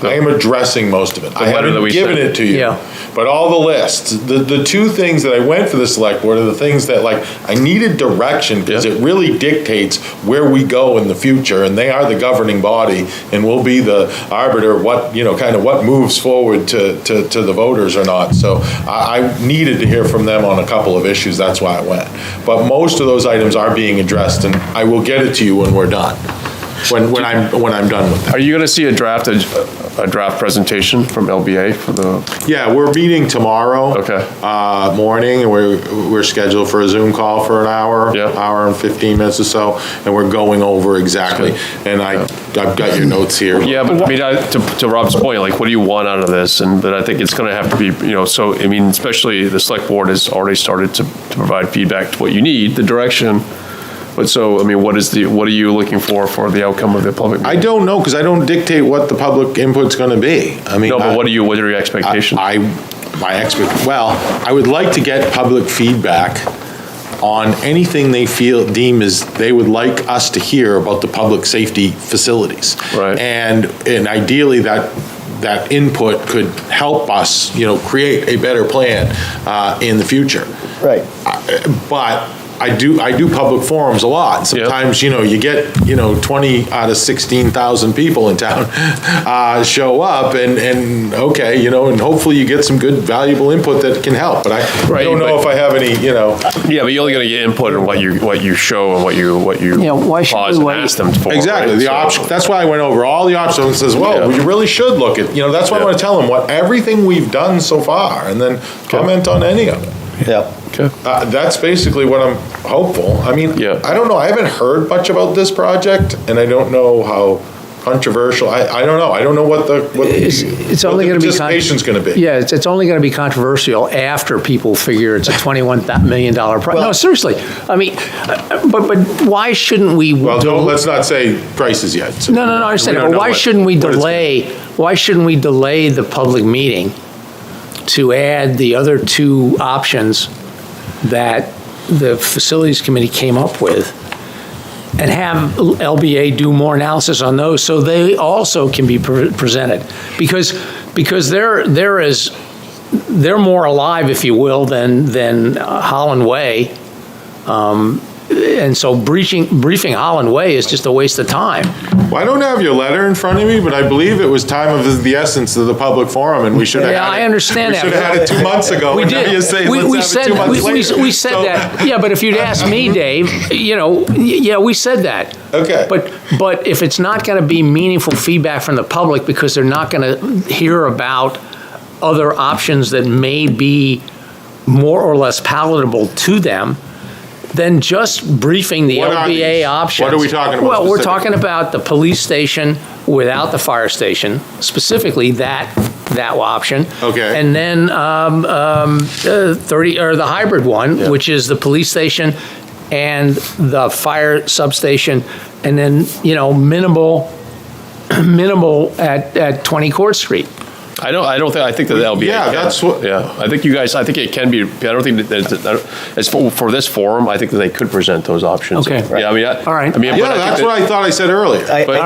I am addressing most of it. I haven't given it to you. Yeah. But all the lists, the two things that I went for the select board are the things that, I needed direction because it really dictates where we go in the future, and they are the governing body and will be the arbiter what moves forward to the voters or not. So I needed to hear from them on a couple of issues. That's why I went. But most of those items are being addressed, and I will get it to you when we're done. when I'm done with that. Are you going to see a draft presentation from LBA for the? Yeah, we're meeting tomorrow. Okay. Morning, and we're scheduled for a Zoom call for an hour, Yep. hour and 15 minutes or so, and we're going over exactly. And I've got your notes here. Yeah, but I mean, to Rob's point, like, what do you want out of this? And but I think it's going to have to be, so, I mean, especially the select board has already started to provide feedback to what you need, the direction. But so, I mean, what are you looking for the outcome of the public meeting? I don't know, because I don't dictate what the public input's going to be. I mean, No, but what are your expectations? I would like to get public feedback on anything they deem as they would like us to hear about the public safety facilities. Right. And ideally that input could help us, create a better plan in the future. Right. But I do public forums a lot. Sometimes, you get, 20 out of 16,000 people in town show up and okay, and hopefully you get some good, valuable input that can help. But I don't know if I have any, Yeah, but you're only going to get input on what you show and what you why should pause we and wait? ask them for. exactly, right? the option. That's why I went over all the options and says, well, Yeah. you really should look at, that's why I Yeah. want to tell them everything we've done so far and then comment on any of it. Yeah. Okay. That's basically what I'm hopeful. I mean, Yeah. I don't know. I haven't heard much about this project, and I don't know how controversial. I don't know. I don't know what the It's only going to be participation's going to be. Yeah, it's only going to be controversial after people figure it's a $21 million project. No, seriously. I mean, but why shouldn't we? Well, let's not say prices yet. So No, I understand. we But don't know why what- shouldn't we what it's gonna delay? Why shouldn't we delay the public meeting to add the other two options that the facilities committee came up with, and have LBA do more analysis on those, so they also can be presented, because they're more alive, if you will, than Holland Way. And so briefing Holland Way is just a waste of time. Well, I don't have your letter in front of me, but I believe it was time of the essence of the public forum, and we should have Yeah, had it. I understand that. We should have had it 2 months ago. We and now did. you say, We let's have said it 2 months later. we said So- that. Yeah, but if you'd asked me, Dave, we said that. Okay. But if it's not going to be meaningful feedback from the public because they're not going to hear about other options that may be more or less palatable to them, then just briefing the What are LBA these? options. What are we talking about Well, we're specifically? talking about the police station without the fire station, specifically that option. Okay. And then 30 or the hybrid one, which is the police station and the fire substation, and then minimal at 20 Court Street. I think that the LBA. Yeah, that's what- Yeah, I think it can be, I don't think that, as for this forum, I think that they could present those options. Okay. Yeah, I mean, All right. I mean, Yeah, that's what I thought I said earlier. But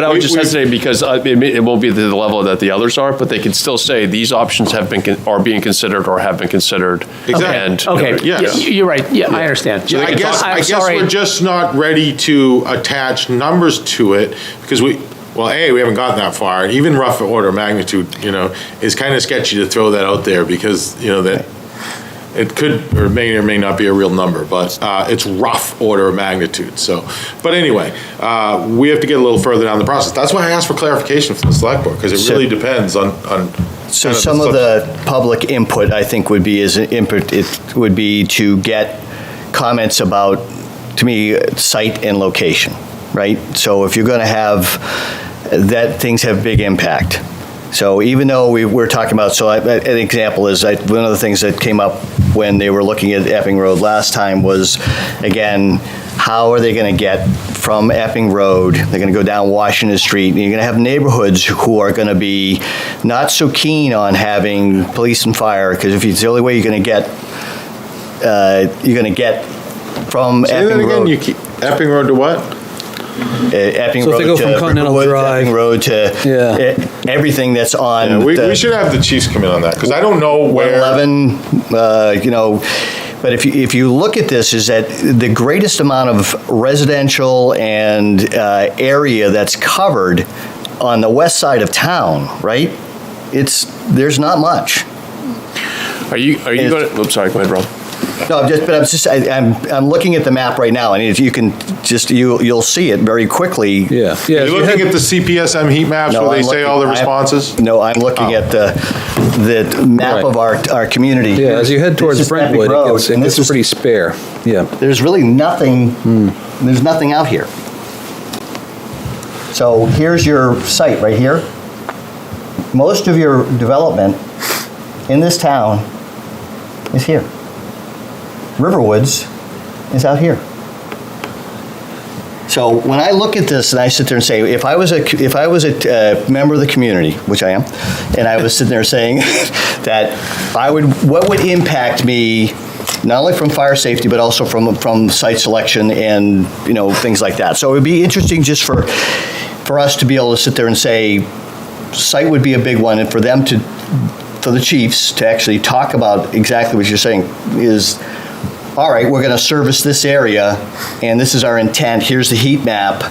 I would just hesitate because it won't be to the level that the others are, but they can still say these options are being considered or have been considered. Exactly. And, Okay, Yes. you're right. Yeah, I understand. Yeah, I guess sorry. we're just not ready to attach numbers to it because we haven't gotten that far. Even rough order of magnitude, is kind of sketchy to throw that out there because, that it could or may not be a real number, but it's rough order of magnitude. So, but anyway, we have to get a little further down the process. That's why I asked for clarification from the select board because it really depends on. So some of the public input, I think, would be to get comments about, to me, site and location, right? So if you're going to have that, things have big impact. So even though we're talking about, an example is one of the things that came up when they were looking at Epping Road last time was, again, how are they going to get from Epping Road? They're going to go down Washington Street, and you're going to have neighborhoods who are going to be not so keen on having police and fire, because if it's the only way you're going to get from Say that Epping again. Road. You keep Epping Road to what? Epping So if Road they go to from Continental Riverwood, Drive- Epping Road to Yeah. everything that's on. Yeah, we should have the chiefs come in on that because I don't know where. 11, but if you look at this, is that the greatest amount of residential and area that's covered on the west side of town, right? There's not much. Are you going to, oops, sorry, go ahead, Rob. No, I'm looking at the map right now, and if you can you'll see it very quickly. Yeah. You're looking at the CPSM heat maps where they say all the responses? No, I'm looking at the map Right. of our community. Yeah, as you head towards This is Epic Brentwood, Road, it and gets this is pretty spare. Yeah. There's really nothing, there's nothing out here. So here's your site right here. Most of your development in this town is here. Riverwoods is out here. So when I look at this and I sit there and say, if I was a member of the community, which I am, and I was sitting there saying that what would impact me, not only from fire safety, but also from site selection and, things like that. So it would be interesting just for us to be able to sit there and say, site would be a big one, and for the chiefs to actually talk about exactly what you're saying is, all right, we're going to service this area, and this is our intent. Here's the heat map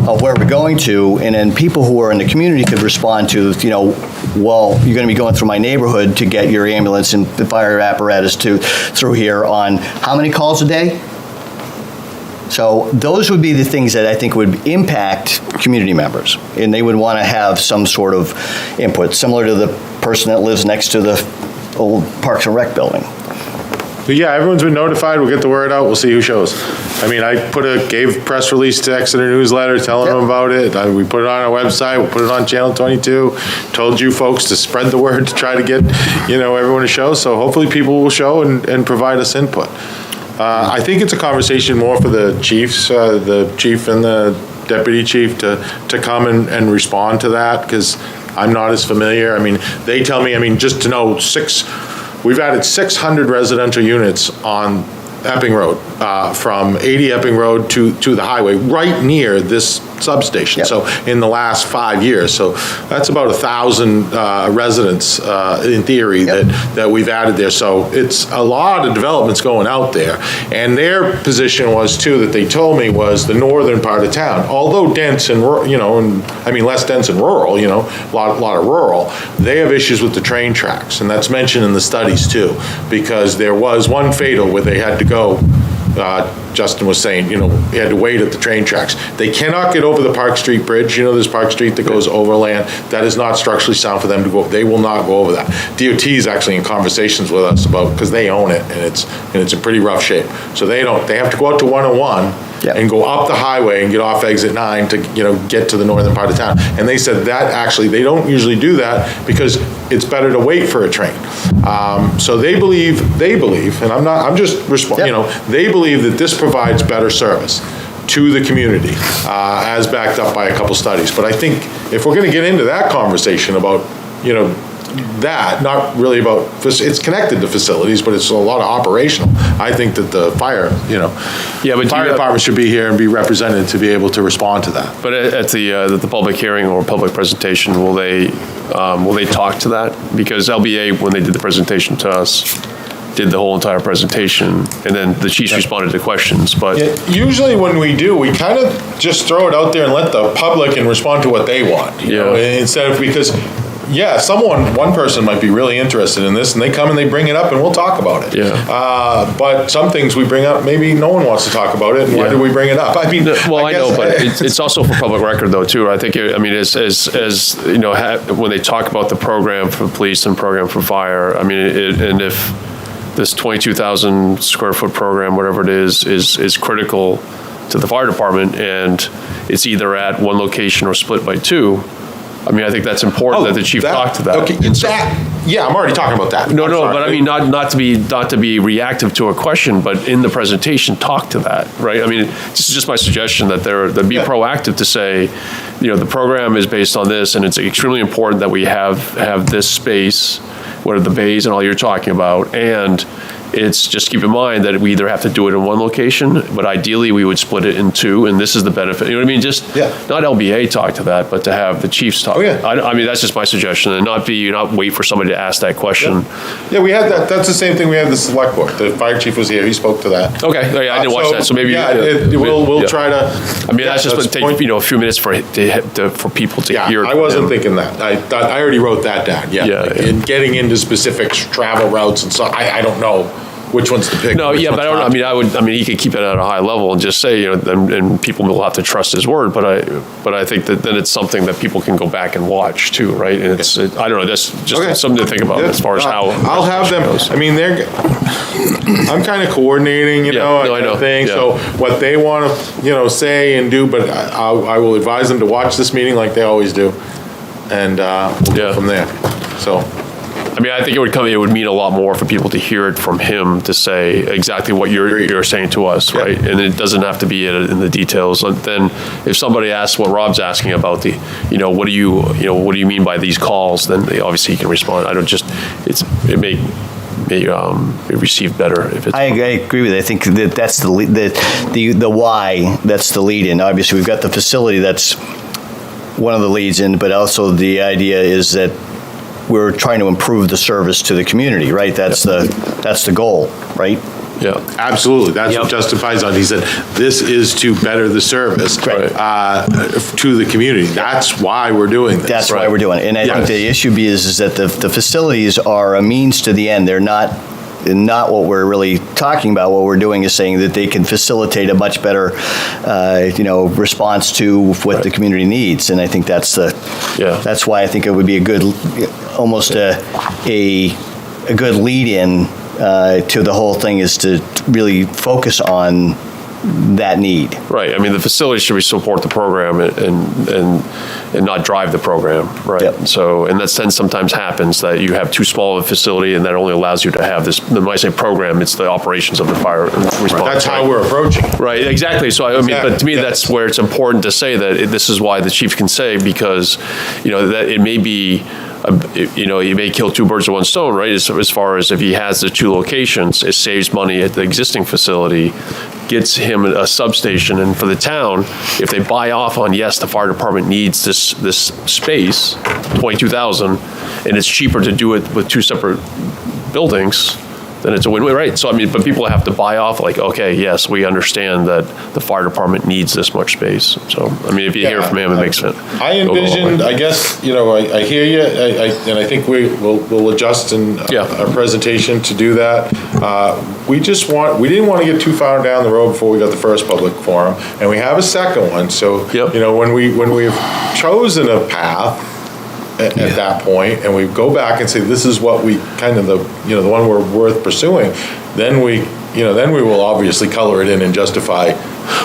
of where we're going to, and then people who are in the community could respond to, well, you're going to be going through my neighborhood to get your ambulance and the fire apparatus through here on how many calls a day? So those would be the things that I think would impact community members, and they would want to have some sort of input, similar to the person that lives next to the old Parks and Rec building. But yeah, everyone's been notified. We'll get the word out. We'll see who shows. I mean, I gave press release to Exeter newsletter telling them about it. We put it on our website. We put it on Channel 22. Told you folks to spread the word to try to get, everyone to show. So hopefully people will show and provide us input. I think it's a conversation more for the chiefs, the chief and the deputy chief to come and respond to that, because I'm not as familiar. I mean, they tell me, just to know, we've added 600 residential units on Epping Road, from 80 Epping Road to the highway, right near this substation. Yep. So in the last 5 years, so that's about 1,000 residents in theory that we've added there. So it's a lot of developments going out there. And their position was too, that they told me, was the northern part of town, although dense and less dense and rural, a lot of rural, they have issues with the train tracks, and that's mentioned in the studies too, because there was one fatal where they had to go. Justin was saying, you had to wait at the train tracks. They cannot get over the Park Street Bridge. There's Park Street that goes overland. That is not structurally sound for them to go. They will not go over that. DOT is actually in conversations with us about, because they own it, and it's in pretty rough shape. So they have to go out to 101 and go up the highway and get off exit 9 to get to the northern part of town. And they said that actually they don't usually do that because it's better to wait for a train. So they believe, and I'm just responding. They believe that this provides better service to the community, as backed up by a couple studies. But I think if we're going to get into that conversation about that, not really about, it's connected to facilities, but it's a lot of operational. I think that the fire department should be here and be represented to be able to respond to that. But at the public hearing or public presentation, will they talk to that? Because LBA, when they did the presentation to us, did the whole entire presentation, and then the chiefs responded to questions. But usually when we do, we kind of just throw it out there and let the public and respond to what they want. You know, instead of, because one person might be really interested in this, and they come and they bring it up, and we'll talk about it. But some things we bring up, maybe no one wants to talk about it, and why do we bring it up? I mean, I know, but it's also for public record, though, too. I think, as you know, when they talk about the program for police and program for fire, and if this 22,000 square foot program, whatever it is critical to the fire department, and it's either at one location or split by two. I think that's important that the chief talk to that. Okay, I'm already talking about that. No, but not to be reactive to a question, but in the presentation, talk to that, right? This is just my suggestion that they'd be proactive to say, the program is based on this, and it's extremely important that we have this space, what are the bays and all you're talking about, and it's just keep in mind that we either have to do it in one location, but ideally we would split it in two, and this is the benefit. You know what I mean? Just not LBA talk to that, but to have the chiefs talk. That's just my suggestion, and not wait for somebody to ask that question. Yeah, we had that. That's the same thing we had the select board. The fire chief was here. He spoke to that. Okay, I didn't watch that, so maybe we'll try to. That's just going to take a few minutes for people to hear. I wasn't thinking that. I already wrote that down. And getting into specifics, travel routes, and so I don't know which one's to pick. No, which yeah, but I one's don't, not. I mean, he could keep it at a high level and just say, and people will have to trust his word, but I think that then it's something that people can go back and watch too, right? And I don't know, that's just Okay. something to think about Yeah. as far as how. I'll have them, goes. I mean, I'm kind of coordinating, Yeah, no, I know, thing, yeah. so what they want to, say and do, but I will advise them to watch this meeting like they always do, and we'll Yeah. go from there, so. I mean, I think it would mean a lot more for people to hear it from him to say exactly what you're saying to us, right? Yeah. And it doesn't have to be in the details. And then if somebody asks what Rob's asking about what do you mean by these calls, then obviously he can respond. It may be received better if it's. I agree with it. I think that's the why, that's the lead in. Obviously, we've got the facility that's one of the leads in, but also the idea is that we're trying to improve the service to the community, right? That's the goal, right? Yeah. Absolutely, that's what Yep. justifies on. He said, this is to better the service Right. to the community. That's why we're doing this. That's why we're doing it. And I think Yes. the issue is that the facilities are a means to the end. They're not what we're really talking about. What we're doing is saying that they can facilitate a much better, response to what the community needs. And I think that's why I think it would be a good, almost a good lead-in to the whole thing, is to really focus on that need. Right. I mean, the facility should support the program and not drive the program, right? Yep. So, and that then sometimes happens that you have too small of a facility, and that only allows you to have this. When I say program, it's the operations of the fire response. That's how we're approaching it. Right, exactly. So, I mean, but to me, Yeah. that's where it's important to say that this is why the chief can say, because, that it may be, you may kill two birds with one stone, right? As far as if he has the two locations, it saves money at the existing facility, gets him a substation, and for the town, if they buy off on, yes, the fire department needs this space, 22,000, and it's cheaper to do it with two separate buildings, then it's a win-win, right? So, I mean, but people have to buy off, like, okay, yes, we understand that the fire department needs this much space. So, I mean, if you hear from him, it makes sense. I envisioned, I guess, I hear you, and I think we'll adjust in our presentation to do that. We didn't want to get too far down the road before we got the first public forum, and we have a second one. So, Yep. when we've chosen a path at that point, and we go back and say, this is what we kind of the one we're worth pursuing, then we will obviously color it in and justify.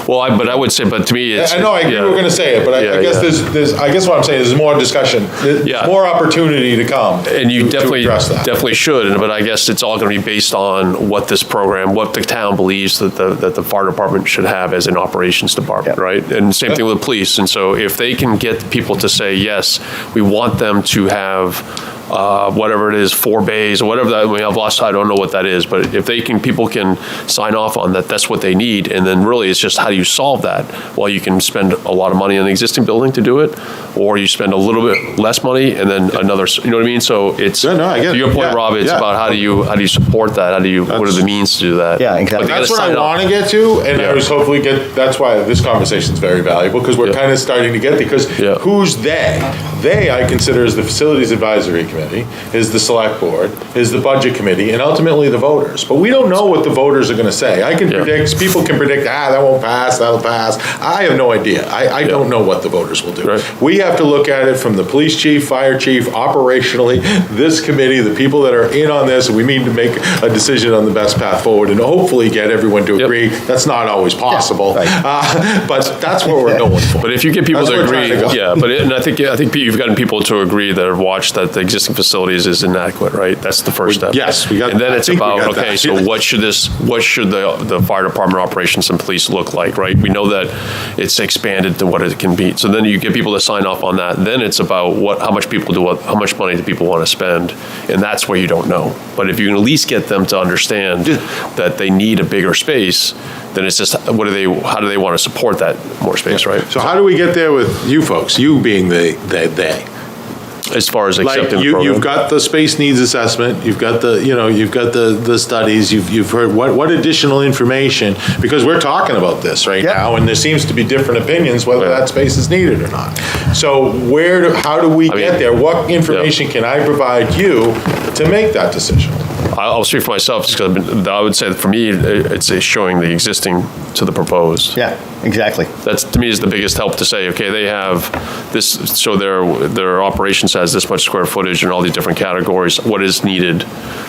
Well, but I would say, but to me, it's. I know, I agree we're going to say it, but I guess there's, I guess what I'm saying is there's more discussion, there's more opportunity to come. And you to address that. definitely should, but I guess it's all going to be based on what this program, what the town believes that the fire department should have as an operations department, right? And same thing with the police. And so if they can get people to say, yes, we want them to have whatever it is, 4 bays or whatever that, I don't know what that is, but if people can sign off on that, that's what they need. And then really it's just how do you solve that? Well, you can spend a lot of money on the existing building to do it, or you spend a little bit less money and then another, you know what I mean? So it's, I get to your it. point, Yeah, Rob, it's yeah. about how do you support that? What are the means to do that? Yeah, exactly. But they That's gotta what I sign want to off. get to, and Yeah. I was hopefully that's why this conversation is very valuable, because we're kind of starting to get there, because who's they? They, I consider, is the Facilities Advisory Committee, is the Select Board, is the Budget Committee, and ultimately the voters. But we don't know what the voters are going to say. I can predict, people can predict, that won't pass, that'll pass. I have no idea. I don't know what the voters will do. Right. We have to look at it from the police chief, fire chief, operationally, this committee, the people that are in on this, and we need to make a decision on the best path forward and hopefully get everyone to agree. That's not always possible, but that's what we're going for. But if you get people That's to where we're agree, trying to go. and I think you've gotten people to agree that have watched that the existing facilities is inadequate, right? That's the first step. Yes, we got. And then I it's think we about, got okay, that. so what should the fire department operations and police look like, right? We know that it's expanded to what it can be. So then you get people to sign off on that. Then it's about how much money do people want to spend, and that's where you don't know. But if you can at least get them to understand that they need a bigger space, then it's just how do they want to support that more space, right? So how do we get there with you folks? You being they. As far as Like accepting the program. you've got the space needs assessment, you've got the studies, you've heard what additional information, because we're talking about this right now, and there seems to be different opinions whether that space is needed or not. So how do we get there? What information can I provide you to make that decision? I'll speak for myself, just because I would say that for me, it's showing the existing to the proposed. Yeah, exactly. That's, to me, is the biggest help to say, okay, they have this, so their operations has this much square footage and all these different categories, what is needed.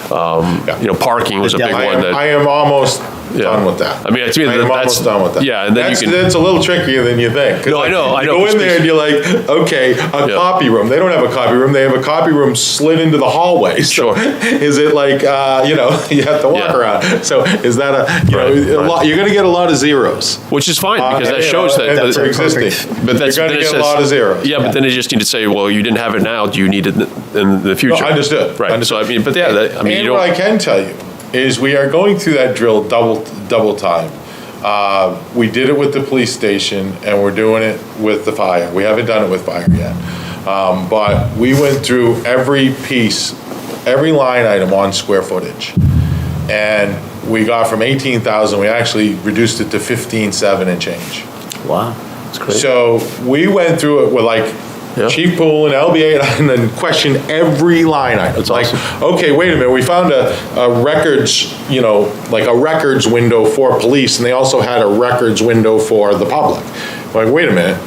Parking was a big one that. I am almost done with that. I mean, to me, I am almost done with that. Yeah, and then that's a little trickier than you think. 'Cause No, I know. You go in there and you're like, okay, a copy room. They don't have a copy room. They have a copy room slid into the hallway. So Sure. is it like, you have to walk around. So is that you're going to get a lot of zeros. Which is fine, because that shows that. That's existing. But that's, you're going to get a lot of zeros. Yeah, but then you just need to say, well, you didn't have it now, do you need it in the future? No, understood. Right, Understood. so I mean, but yeah, you And don't. what I can tell you is we are going through that drill double time. We did it with the police station, and we're doing it with the fire. We haven't done it with fire yet. But we went through every piece, every line item on square footage. And we got from 18,000, we actually reduced it to 15,700 and change. Wow, that's great. So we went through it with Chief Pool and LBA, and then questioned every line item. That's awesome. Okay, wait a minute, we found a records, a records window for police, and they also had a records window for the public. Like, wait a minute,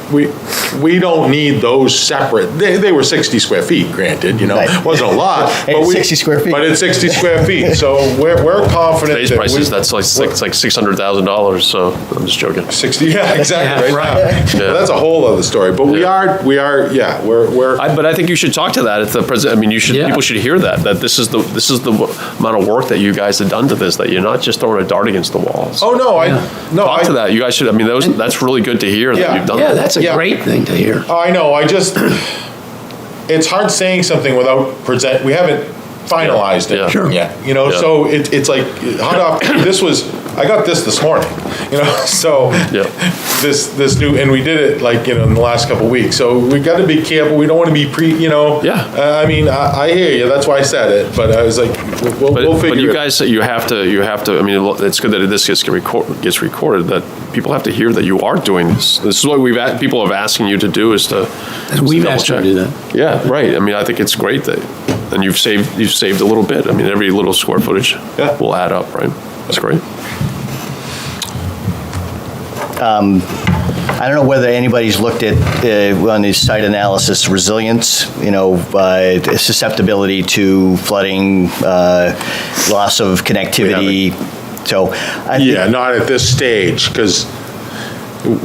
we don't need those separate. They were 60 square feet, granted, Right. wasn't a lot. Hey, but 60 square feet. But it's 60 square feet, so we're confident Today's that prices, that's like $600,000, so I'm just joking. 60, yeah, exactly, right now. Yeah. Well, that's a whole other story, but we're. But I think you should talk to that at the president. I mean, people should hear that this is the amount of work that you guys have done to this, that you're not just throwing a dart against the walls. Oh, no, Talk to that. You guys should, I mean, that's really good to hear that you've done Yeah, that. that's a great thing to hear. I know, it's hard saying something without we haven't finalized it Yeah. Sure. yet, so it's like, hot off, I got this morning, so this new, and we did it in the last couple of weeks, so we got to be careful, we don't want to be I mean, I hear you, that's why I said it, but I was like, we'll figure it. But you guys, you have to, I mean, it's good that this gets recorded, that people have to hear that you are doing this. This is what people have asking you to do, is to. We've asked you to do that. Yeah, right. I mean, I think it's great that, and you've saved a little bit. I mean, every little square footage will add up, right? That's great. I don't know whether anybody's looked at, on the site analysis, resilience, susceptibility to flooding, loss of connectivity. So, not at this stage, because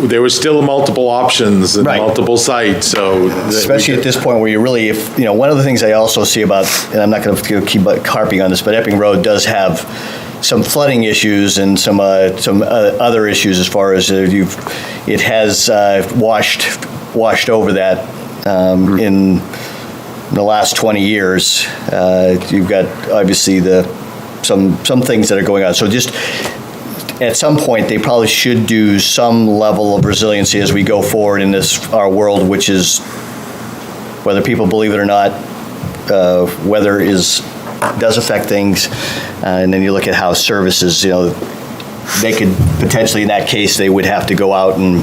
there was still multiple options and multiple sites, so. Especially at this point where you really, one of the things I also see about, and I'm not going to keep harping on this, but Epping Road does have some flooding issues and some other issues as far as it has washed over that in the last 20 years. You've got obviously some things that are going on. So just at some point, they probably should do some level of resiliency as we go forward in our world, which is, whether people believe it or not, weather does affect things. And then you look at how services, they could potentially, in that case, they would have to go out and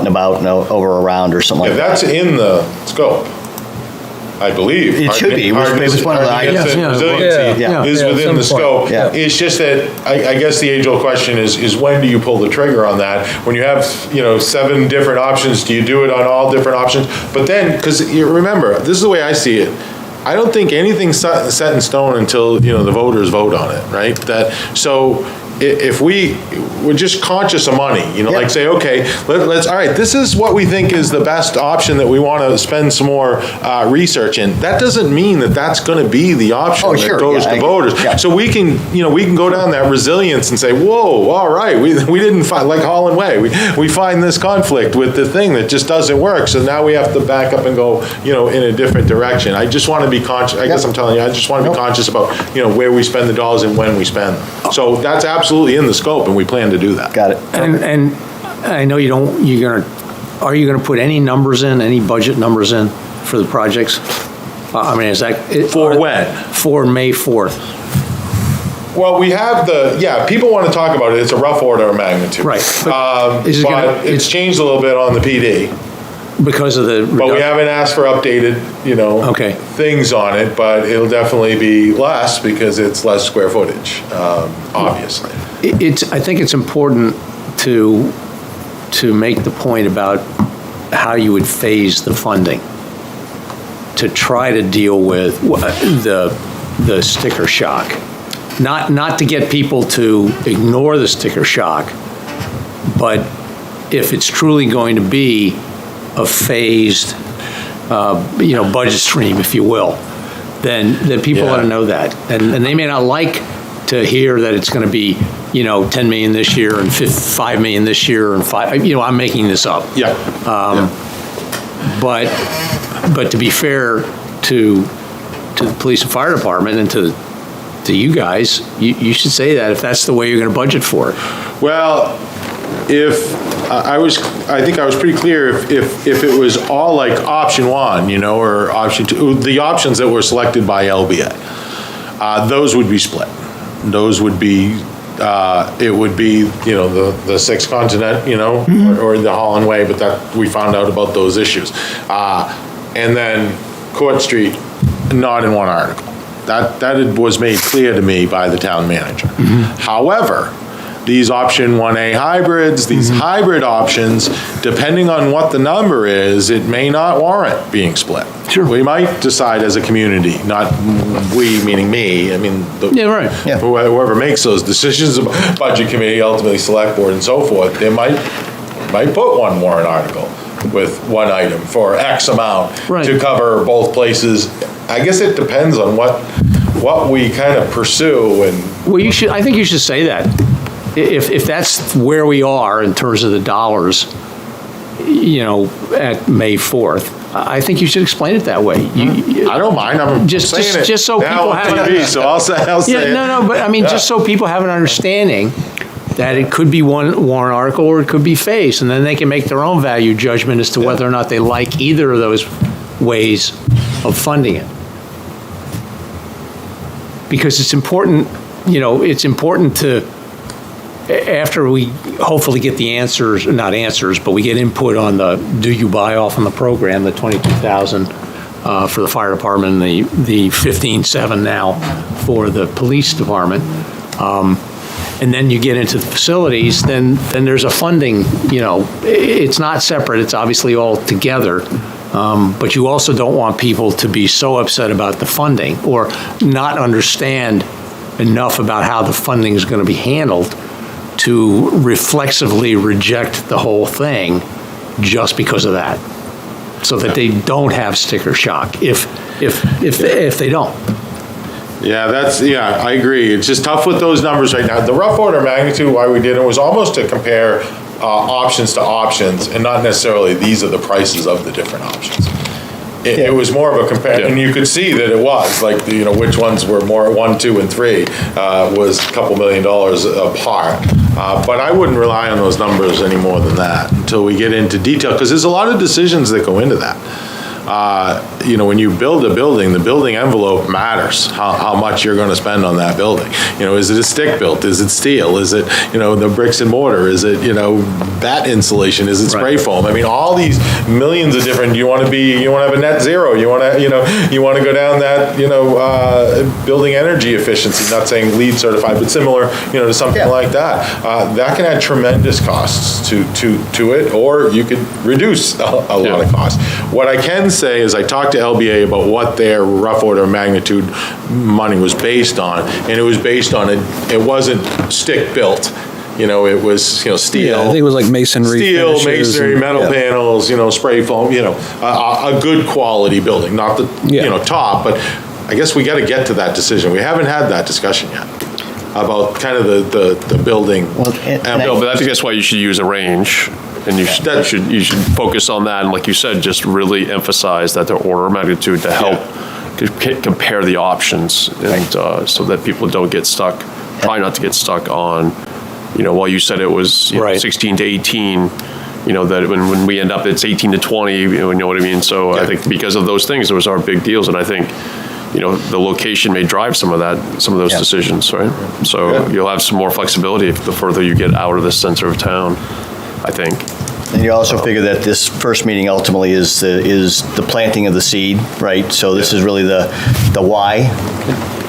about and over around or something like that. That's in the scope, I believe. It should be. It was one of the items. Resiliency is within the scope. Yeah. It's just that, I guess the age-old question is when do you pull the trigger on that? When you have, 7 different options, do you do it on all different options? But then, because you remember, this is the way I see it, I don't think anything's set in stone until, the voters vote on it, right? So if we're just conscious of money, like say, okay, let's, all right, this is what we think is the best option that we want to spend some more research in. That doesn't mean that that's going to be the option that goes to voters. Yeah. So we can go down that resilience and say, whoa, all right, we didn't find, like Holland Way, we find this conflict with the thing that just doesn't work. So now we have to back up and go, in a different direction. I just want to be conscious. I guess I'm telling you, I just want to be conscious about, where we spend the dollars and when we spend them. So that's absolutely in the scope, and we plan to do that. Got it. And I know are you gonna put any numbers in, any budget numbers in for the projects? I mean, is that? For when? For May 4th. Well, we have people want to talk about it. It's a rough order of magnitude. Right. But it's changed a little bit on the PD. Because of the. But we haven't asked for updated, Okay. things on it, but it'll definitely be less because it's less square footage, obviously. I think it's important to make the point about how you would phase the funding to try to deal with the sticker shock. Not to get people to ignore the sticker shock, but if it's truly going to be a phased, budget stream, if you will, then people ought to know that. And they may not like to hear that it's going to be, 10 million this year and 5 million this year and I'm making this up. Yeah. But to be fair to the police and fire department and to you guys, you should say that if that's the way you're going to budget for it. Well, I think I was pretty clear if it was all like option one, or option two, the options that were selected by LBA, those would be split. Those would be, it would be, the Six Continent, or the Holland Way, but that we found out about those issues. And then Court Street, not in one article. That was made clear to me by the town manager. However, these option 1A hybrids, these hybrid options, depending on what the number is, it may not warrant being split. Sure. We might decide as a community, not we, meaning me, Right. Yeah. whoever makes those decisions, budget committee, ultimately select board and so forth, they might put one warrant article with one item for X amount to cover both places. I guess it depends on what we kind of pursue and. Well, I think you should say that. If that's where we are in terms of the dollars, at May 4th, I think you should explain it that way. I don't mind. I'm just saying it just so now people on have TV, so I'll say it. No, but I mean, just so people have an understanding that it could be one warrant article or it could be phased, and then they can make their own value judgment as to whether or not they like either of those ways of funding it. Because it's important, it's important to, after we hopefully get the answers, not answers, but we get input on do you buy off on the program, the 22,000 for the fire department, the 15,700 now for the police department, and then you get into the facilities, then there's a funding, it's not separate, it's obviously all together. But you also don't want people to be so upset about the funding or not understand enough about how the funding is going to be handled to reflexively reject the whole thing just because of that, so that they don't have sticker shock if they don't. I agree. It's just tough with those numbers right now. The rough order of magnitude why we did it was almost to compare options to options, and not necessarily these are the prices of the different options. It was more of a comparison, and you could see that it was, like, which ones were more 1, 2, and 3 was a couple $1 million apart. But I wouldn't rely on those numbers any more than that until we get into detail, because there's a lot of decisions that go into that. When you build a building, the building envelope matters, how much you're going to spend on that building. Is it a stick built? Is it steel? Is it, the bricks and mortar? Is it, bat insulation? Is it spray foam? I mean, all these millions of different, you want to have a net zero. You want to go down that, building energy efficiency, not saying LEED certified, but similar, to something like that. That can add tremendous costs to it, or you could reduce a lot of costs. What I can say is I talked to LBA about what their rough order of magnitude money was based on, and it was based on it wasn't stick built. It was steel. Yeah, I think it was like masonry. Steel, masonry, metal panels, spray foam. A good quality building, not the top. But I guess we got to get to that decision. We haven't had that discussion yet about kind of the building. But I think that's why you should use a range. And you should focus on that, and like you said, just really emphasize that the order of magnitude to help to compare the options, and so that people don't get stuck. Try not to get stuck on, while you said it was 16 to 18, that when we end up it's 18 to 20, you know what I mean. So I think because of those things, those are big deals, and I think the location may drive some of those decisions, right? So you'll have some more flexibility the further you get out of the center of town, I think. And you also figure that this first meeting ultimately is the planting of the seed, right? So this is really the why,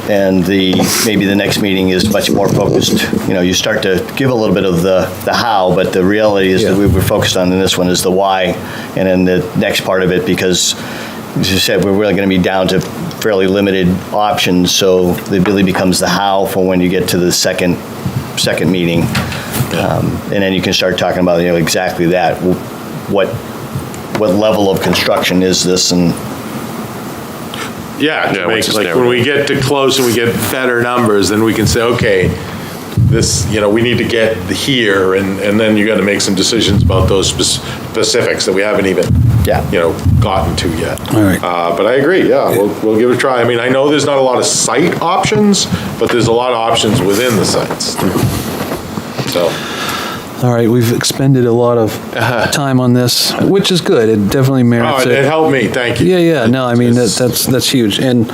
and maybe the next meeting is much more focused. You start to give a little bit of the how, but the reality is that we were focused on in this one is the why, and then the next part of it, because as you said, we're really going to be down to fairly limited options, so it really becomes the how for when you get to the second meeting. And then you can start talking about exactly that. What level of construction is this? And like when we get to close and we get better numbers, then we can say, okay, this, we need to get here, and then you got to make some decisions about those specifics that we haven't even gotten to yet. All right. But I agree. We'll give it a try. I mean, I know there's not a lot of site options, but there's a lot of options within the sites. So. All right, we've expended a lot of time on this, which is good. It definitely merits it. It helped me, thank you. Yeah, no, I mean, that's huge. And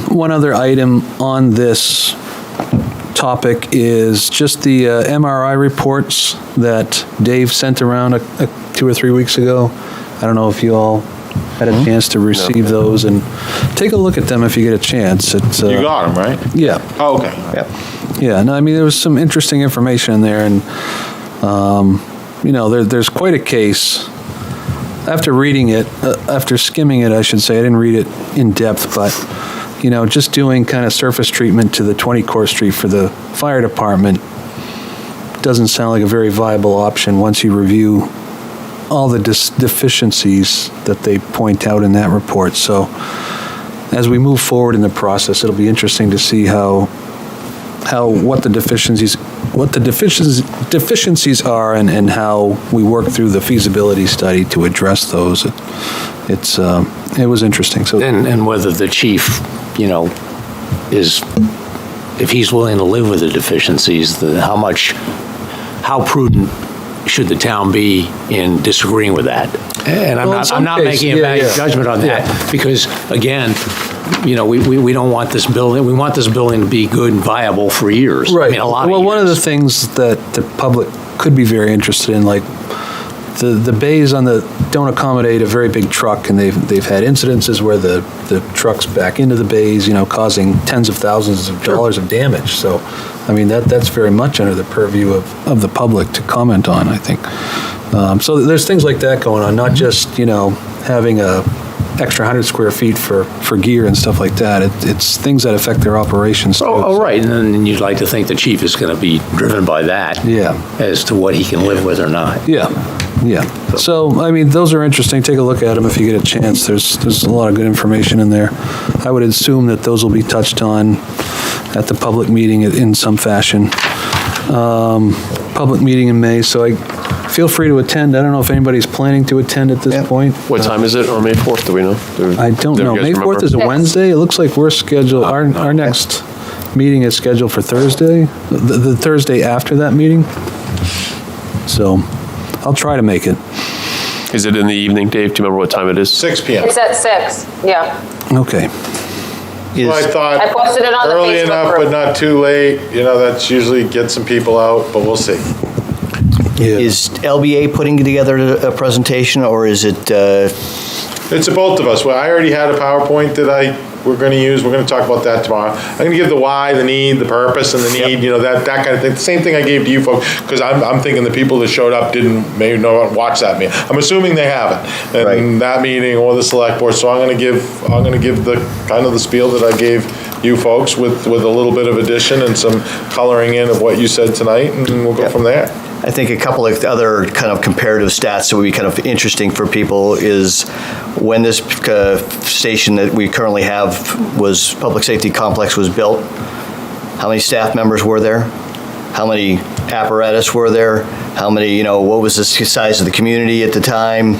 one other item on this topic is just the MRI reports that Dave sent around 2 or 3 weeks ago. I don't know if you all had a chance to receive those, and take a look at them if you get a chance. It's, you got them, right? Yeah. Oh, okay. Yep. Yeah, no, I mean, there was some interesting information in there, and, there's quite a case. After reading it, after skimming it, I should say, I didn't read it in depth, but, just doing kind of surface treatment to the 20 Court Street for the fire department doesn't sound like a very viable option once you review all the deficiencies that they point out in that report. So as we move forward in the process, it'll be interesting to see what the deficiencies are, and how we work through the feasibility study to address those. It was interesting. So And whether the chief, if he's willing to live with the deficiencies, how prudent should the town be in disagreeing with that? And I'm not making a bad judgment on that, because again, we don't want this building. We want this building to be good and viable for years. Right. I mean, a lot of years. One of the things that the public could be very interested in, like the bays don't accommodate a very big truck, and they've had incidences where the trucks back into the bays, causing tens of thousands of dollars of damage. So, I mean, that's very much under the purview of the public to comment on, I think. So there's things like that going on, not just, having a extra 100 square feet for gear and stuff like that. It's things that affect their operations. Oh, right. And then you'd like to think the chief is going to be driven by that. Yeah. As to what he can live with or not. Yeah. So, I mean, those are interesting. Take a look at them if you get a chance. There's a lot of good information in there. I would assume that those will be touched on at the public meeting in some fashion. Public meeting in May, so feel free to attend. I don't know if anybody's planning to attend at this point. What time is it on May 4th? Do we know? I don't know. May 4th is a Wednesday. It looks like we're scheduled, our next meeting is scheduled for Thursday, the Thursday after that meeting. So I'll try to make it. Is it in the evening, Dave? Do you remember what time it is? 6 p.m. It's at 6, yeah. Okay. Well, I thought I posted it on the early Facebook enough, group. but not too late. That's usually get some people out, but we'll see. Yeah. Is LBA putting together a presentation, or is it? It's a both of us. Well, I already had a PowerPoint that we're going to use. We're going to talk about that tomorrow. I'm going to give the why, the need, the purpose, and the need. That kind of thing. The same thing I gave to you folks, because I'm thinking the people that showed up maybe not watch that meeting. I'm assuming they haven't, and that meeting or the select board. So I'm going to give the kind of the spiel that I gave you folks with a little bit of addition and some coloring in of what you said tonight, and we'll go from there. I think a couple of other kind of comparative stats that would be kind of interesting for people is when this station that we currently have public safety complex was built, how many staff members were there? How many apparatus were there? How many, what was the size of the community at the time?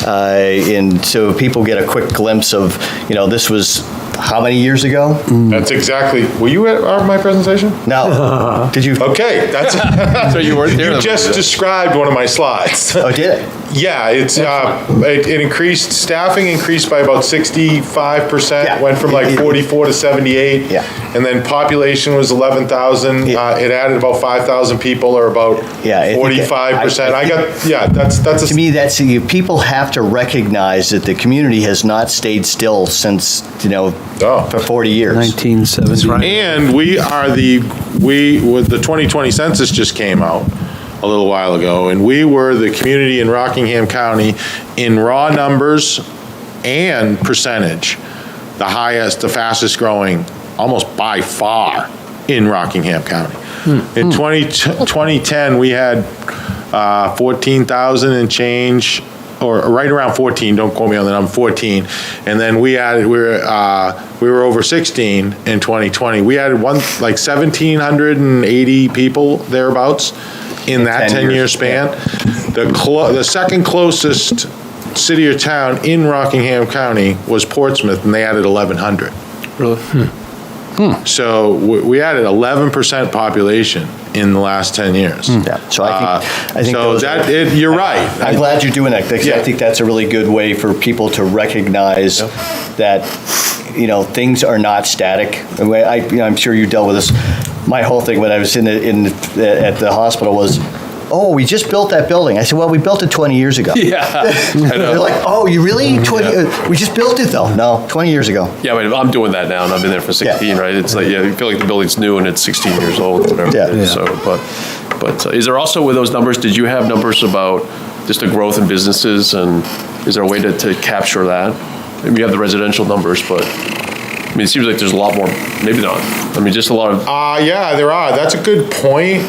And so people get a quick glimpse of, this was how many years ago? That's exactly. Were you at my presentation? No. Did you? Okay. So you weren't there. You just described one of my slides. Oh, did it? Yeah, it increased, staffing increased by about 65%, Yeah. went from like 44 to 78. Yeah. And then population was 11,000. It added about 5,000 people, or about Yeah, I think 45%. That's To me, people have to recognize that the community has not stayed still since, for 40 years. 1970. And with the 2020 census just came out a little while ago, and we were the community in Rockingham County in raw numbers and percentage, the highest, the fastest growing, almost by far, in Rockingham County. In 2010, we had 14,000 and change, or right around 14, don't quote me on the number, 14. And then we were over 16 in 2020. We added 1,780 people thereabouts in that 10-year span. The second closest city or town in Rockingham County was Portsmouth, and they added 1,100. Really? So we added 11% population in the last 10 years. Yeah, so I think so you're right. I'm glad you're doing that, because I think that's a really good way for people to recognize that, things are not static. I'm sure you dealt with this. My whole thing when I was at the hospital was, oh, we just built that building. I said, well, we built it 20 years ago. Yeah. They're like, oh, you really? 20? We just built it, though. No, 20 years ago. Yeah, but I'm doing that now, and I've been there for 16, right? It's like, you feel like the building's new and it's 16 years old, whatever. Yeah. So, but is there also, with those numbers, did you have numbers about just the growth in businesses, and is there a way to capture that? I mean, you have the residential numbers, but I mean, it seems like there's a lot more, maybe not. I mean, just a lot of. Yeah, there are. That's a good point.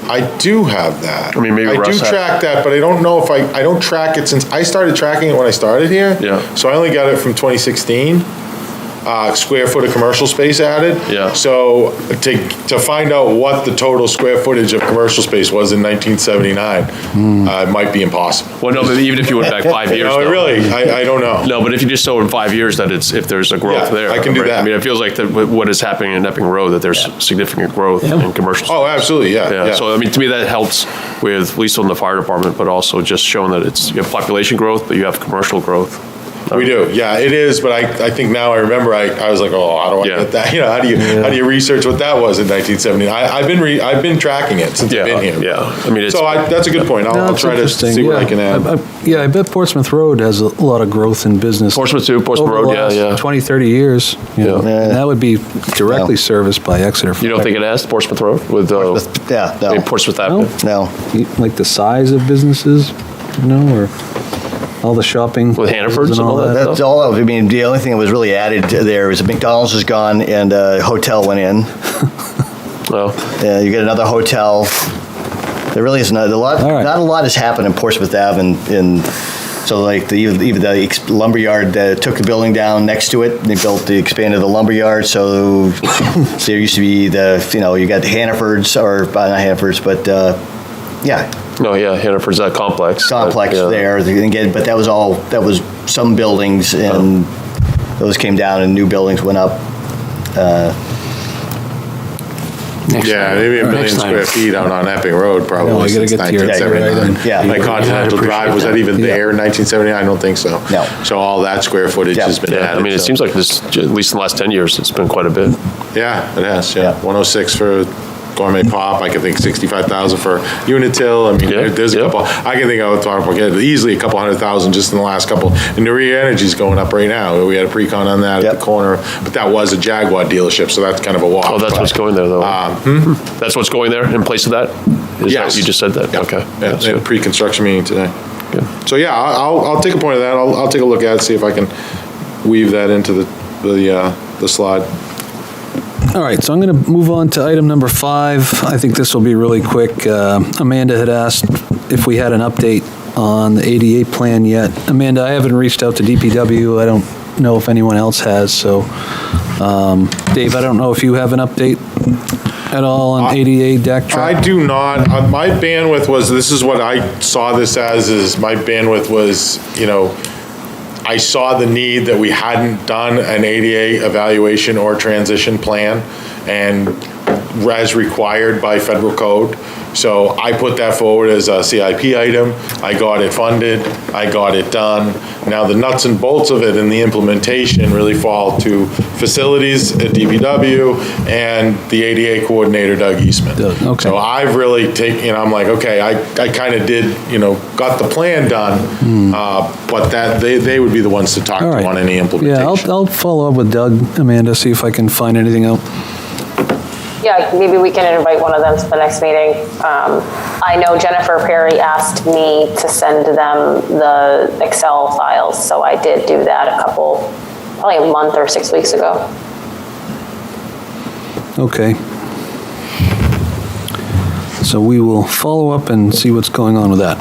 I do have that. I mean, maybe I Russ do track that, but I don't know if I don't track it since I started tracking it when I started here. Yeah. So I only got it from 2016. Square foot of commercial space added. Yeah. So to find out what the total square footage of commercial space was in 1979, it might be impossible. Well, no, but even if you went back 5 years. No, though. really, I don't know. No, but if you just saw in 5 years that if there's a growth there. I can do right? that. I mean, it feels like what is happening in Epping Road, that there's significant growth in commercial. Oh, absolutely, yeah. So, I mean, to me, that helps with, at least on the fire department, but also just showing that you have population growth, but you have commercial growth. We do, yeah, it is, but I think now I remember, I was like, oh, how do I get that? How do you research what that was in 1970? I've been tracking it since I've been here. Yeah, I mean, that's a good point. I'll try to see what I can add. I bet Portsmouth Road has a lot of growth in business. Portsmouth Road, yeah. 20, 30 years. And that would be directly serviced by Exeter. You don't think it has, Portsmouth Road? With Yeah, no. I mean, Portsmouth Avenue? No. Like the size of businesses, or all the shopping. With Hannaford's and all that? That's all. I mean, the only thing that was really added there was a McDonald's was gone and a hotel went in. Well, you get another hotel. There really is not a lot. All right. Not a lot has happened in Portsmouth Ave, so like even the lumberyard took the building down next to it. They expanded the lumberyard. So there used to be you got the Hannaford's, or not Hannaford's, but yeah. No, yeah, Hannaford's that complex. There again, but that was some buildings, and those came down and new buildings went up. Maybe a million square feet out on Epping Road, probably since 1979. Like Continental Drive, was that even there in 1979? I don't think so. No. So all that square footage has been added. I mean, it seems like this, at least in the last 10 years, it's been quite a bit. Yeah, it has, 106 for Gourmet Pop, I can think 65,000 for Unitil. I mean, there's a couple. I can think easily a couple 100,000 just in the last couple. And Nuria Energy's going up right now. We had a pre-con on that at the corner, but that was a Jaguar dealership, so that's kind of a walk. Oh, that's what's going there, though. That's what's going there in place of that? Yes. You just said that? Okay. Yeah, they had a pre-construction meeting today. Good. So yeah, I'll take a point of that. I'll take a look at it, see if I can weave that into the slide. All right, so I'm going to move on to item number 5. I think this will be really quick. Amanda had asked if we had an update on the ADA plan yet. Amanda, I haven't reached out to DPW. I don't know if anyone else has. So, Dave, I don't know if you have an update at all on ADA deck track. I do not. My bandwidth was, this is what I saw this as, is my bandwidth was, I saw the need that we hadn't done an ADA evaluation or transition plan, and as required by federal code. So I put that forward as a CIP item. I got it funded. I got it done. Now the nuts and bolts of it and the implementation really fall to facilities at DPW and the ADA coordinator, Doug Eastman. Okay. So I've really taken, I'm like, okay, I kind of did, got the plan done, but that they would be the ones to talk All right. to on any implementation. Yeah, I'll follow up with Doug, Amanda, see if I can find anything out. Yeah, maybe we can invite one of them to the next meeting. I know Jennifer Perry asked me to send them the Excel files, so I did do that probably a month or 6 weeks ago. Okay. So we will follow up and see what's going on with that.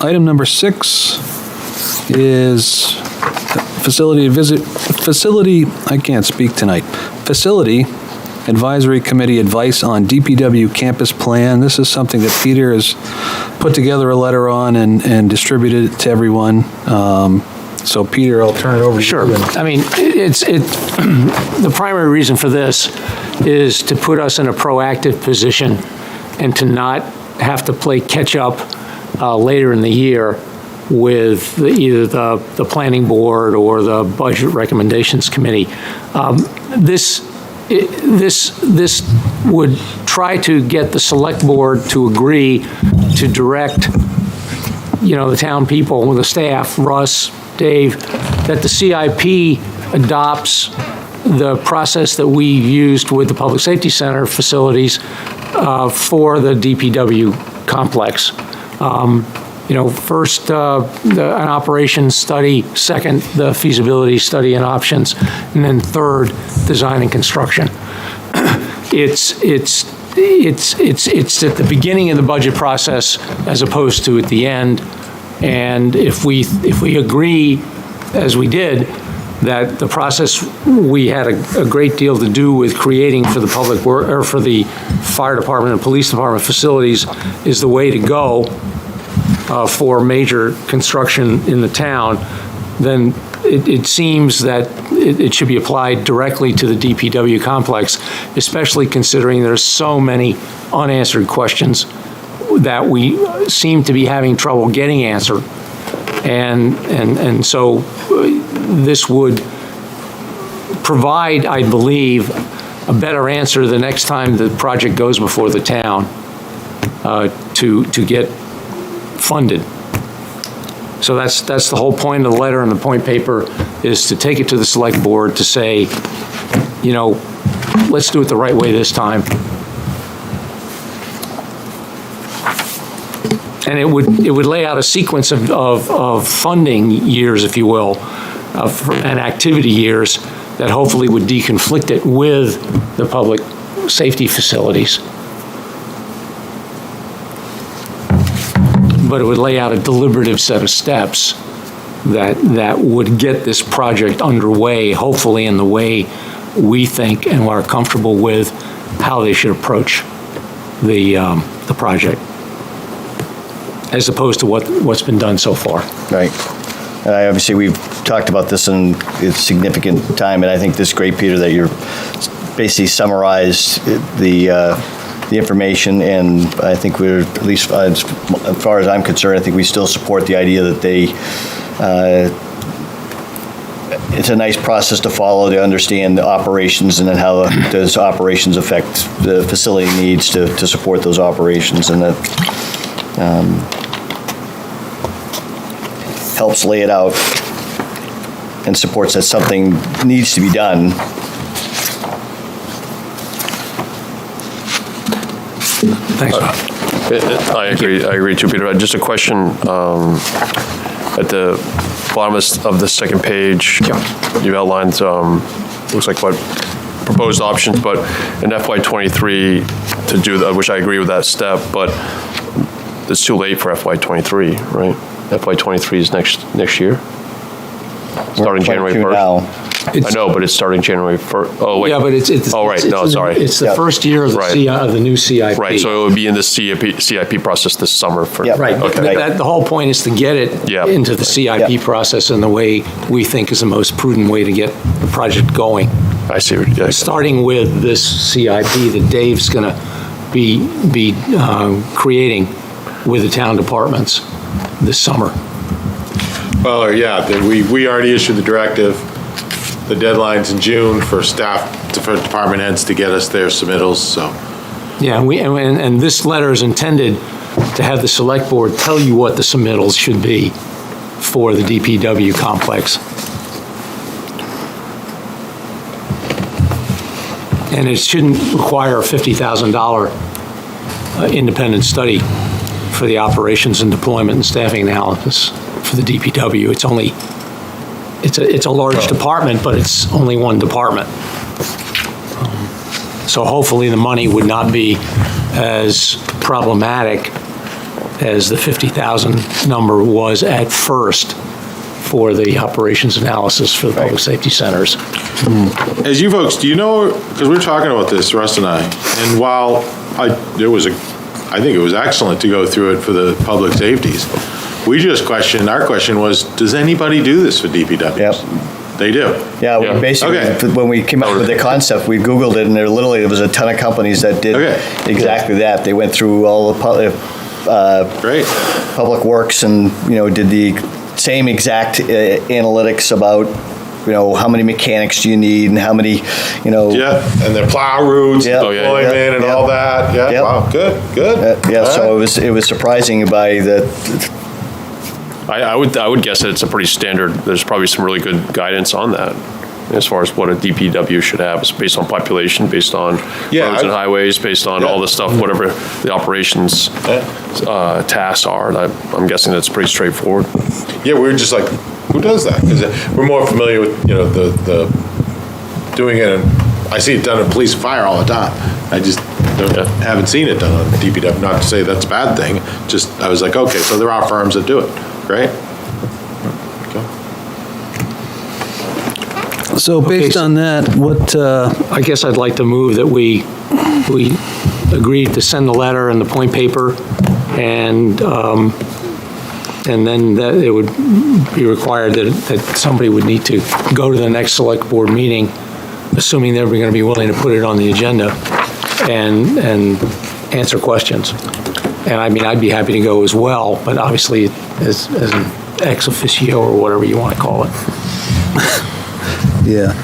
Item number 6 is facility Advisory Committee advice on DPW campus plan. This is something that Peter has put together a letter on and distributed it to everyone. So Peter, I'll turn it over to you. Sure. I mean, it's the primary reason for this is to put us in a proactive position and to not have to play catch up later in the year with either the planning board or the budget recommendations committee. This would try to get the select board to agree to direct, the town people, the staff, Russ, Dave, that the CIP adopts the process that we used with the Public Safety Center facilities for the DPW complex. First, an operations study, second, the feasibility study and options, and then third, design and construction. It's at the beginning of the budget process as opposed to at the end. And if we agree, as we did, that the process we had a great deal to do with creating for the public work or for the fire department and police department facilities is the way to go for major construction in the town, then it seems that it should be applied directly to the DPW complex, especially considering there's so many unanswered questions that we seem to be having trouble getting answered. And so this would provide, I believe, a better answer the next time the project goes before the town to get funded. So that's the whole point of the letter and the point paper is to take it to the select board to say, let's do it the right way this time. And it would lay out a sequence of funding years, if you will, and activity years that hopefully would deconflict it with the public safety facilities. But it would lay out a deliberative set of steps that would get this project underway, hopefully in the way we think and are comfortable with how they should approach the project, as opposed to what's been done so far. Right. And obviously, we've talked about this in significant time, and I think this is great, Peter, that you're basically summarized the information, and I think we're, at least as far as I'm concerned, I think we still support the idea that it's a nice process to follow to understand the operations and then how those operations affect the facility needs to support those operations, and that helps lay it out and supports that something needs to be done. Thanks. I agree too, Peter. Just a question, at the bottom of the second page, you outlined, looks like what proposed options, but in FY23 to do that, which I agree with that step, but it's too late for FY23, right? FY23 is next year? Starting January 1st? Now. I know, but it's starting January 1st. Oh, wait. Yeah, but it's Oh, right, no, sorry. It's the first year of the new CIP. Right, so it would be in the CIP process this summer for. Yep. Right, Okay. the whole point is to get it into the CIP process in the way we think is the most prudent way to get the project going. I see. Yeah. Starting with this CIP that Dave's going to be creating with the town departments this summer. Well, yeah, we already issued the directive. The deadline's in June for staff, for department heads to get us their submittals, so. Yeah, and this letter is intended to have the select board tell you what the submittals should be for the DPW complex. And it shouldn't require a $50,000 independent study for the operations and deployment and staffing analysis for the DPW. It's a large department, but it's only one department. So hopefully the money would not be as problematic as the 50,000 number was at first for the operations analysis for the public safety centers. As you folks, do you know, because we were talking about this, Russ and I, and while I think it was excellent to go through it for the public safeties, we just questioned, our question was, does anybody do this for DPWs? Yep. They do? Yeah, we basically, Okay. when we came up with the concept, we Googled it, and there was a ton of companies that did exactly that. They went through all the Great. public works and, did the same exact analytics about, how many mechanics do you need and how many, Yeah, and their plow routes, Yep. deployment, and all that. Yeah, Yep. wow, good. So it was surprising by the. I would guess that it's a pretty standard, there's probably some really good guidance on that as far as what a DPW should have. It's based on population, based on roads and highways, based on all the stuff, whatever the operations tasks are. I'm guessing that's pretty straightforward. Yeah, we were just like, who does that? Because we're more familiar with, the doing it, and I see it done in police and fire all the time. I just haven't seen it done on DPW. Not to say that's a bad thing, just, I was like, okay, so there are firms that do it. Great. Okay. So based on that, what, I guess I'd like to move that we agreed to send the letter and the point paper, and then that it would be required that somebody would need to go to the next select board meeting, assuming they're going to be willing to put it on the agenda and answer questions. And I mean, I'd be happy to go as well, but obviously as an ex officio or whatever you want to call it. yeah,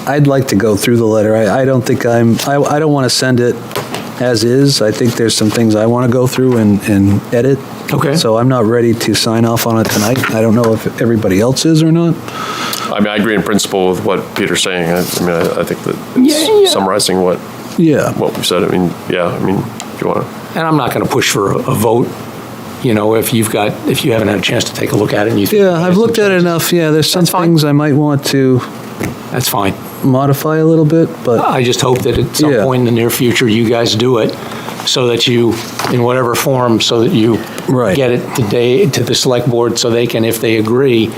I'd like to go through the letter. I don't think I don't want to send it as is. I think there's some things I want to go through and edit. Okay. So I'm not ready to sign off on it tonight. I don't know if everybody else is or not. I mean, I agree in principle with what Peter's saying. I think that it's summarizing what we've said. I mean, if you want to. And I'm not going to push for a vote, if you haven't had a chance to take a look at it. And you think I've looked at it enough. Yeah, there's some things I might want to. That's fine. Modify a little bit, but I just hope that at some point in the near future, you guys do it so that you, in whatever form, so that you get it to the select board so they can, if they agree,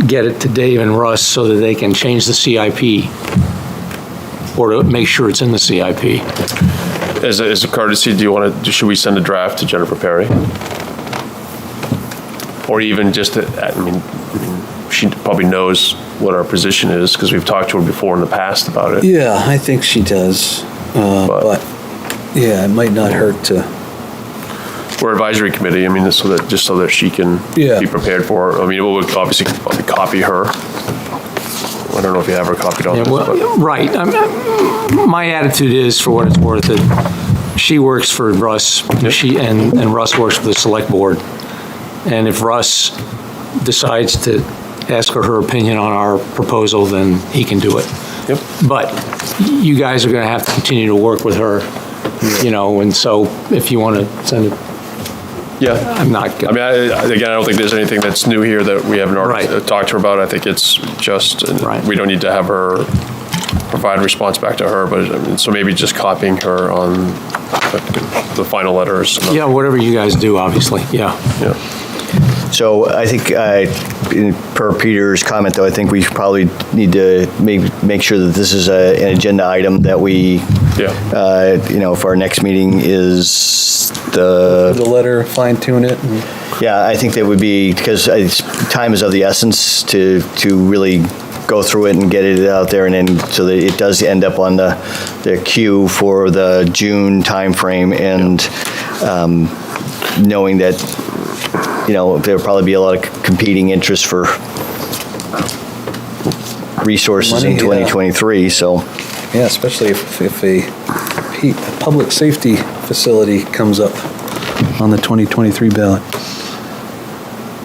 get it to Dave and Russ so that they can change the CIP or to make sure it's in the CIP. As a courtesy, should we send a draft to Jennifer Perry? Or even just, she probably knows what our position is because we've talked to her before in the past about it. yeah, I think she does. But yeah, it might not hurt to. We're advisory committee, so that she can be prepared for it. We'll obviously probably copy her. I don't know if you have her copied on this. Right. My attitude is, for what it's worth, that she works for Russ, and Russ works for the select board. And if Russ decides to ask her opinion on our proposal, then he can do it. Yep. But you guys are going to have to continue to work with her, and so if you want to send it. Yeah. I'm not going to. I don't think there's anything that's new here that we haven't already talked to her about. I think it's just, we don't need to have her provide a response back to her, but so maybe just copying her on the final letters. Yeah, whatever you guys do, obviously, yeah. So I think, per Peter's comment, though, I think we probably need to make sure that this is an agenda item that we, for our next meeting is the letter, fine tune it. Yeah, I think that would be, because time is of the essence to really go through it and get it out there, and then so that it does end up on the queue for the June timeframe, and knowing that, there'll probably be a lot of competing interests for resources in 2023, so. Yeah, especially if a public safety facility comes up on the 2023 ballot,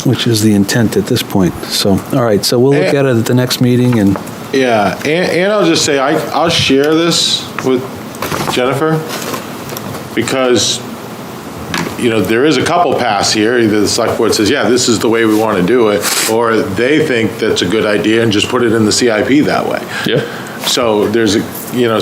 which is the intent at this point. So, all right, so we'll look at it at the next meeting and. Yeah, and I'll just say, I'll share this with Jennifer, because, there is a couple paths here. Either the select board says, yeah, this is the way we want to do it, or they think that's a good idea and just put it in the CIP that way. Yeah. So there's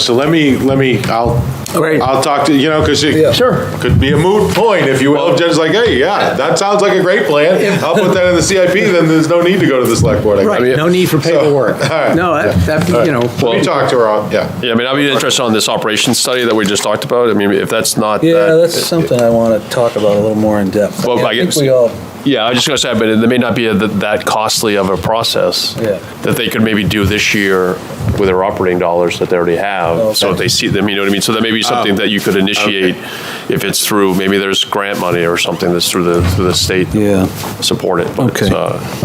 so let me, I'll talk to, because it could be a moot point, if you will. Jen's like, hey, yeah, that sounds like a great plan. I'll put that in the CIP, then there's no need to go to the select board. Right, no need for paperwork. No, that. Let me talk to her on, yeah. Yeah, I'd be interested on this operations study that we just talked about. If that's not. That's something I want to talk about a little more in depth. Well, I think we all. Yeah, I was just going to say, but it may not be that costly of a process that they could maybe do this year with their operating dollars that they already have. Okay. So if they see them, you know what I mean? So that may be something that you could initiate if it's through, maybe there's grant money or something that's through the state. Yeah. Support it. But, Okay.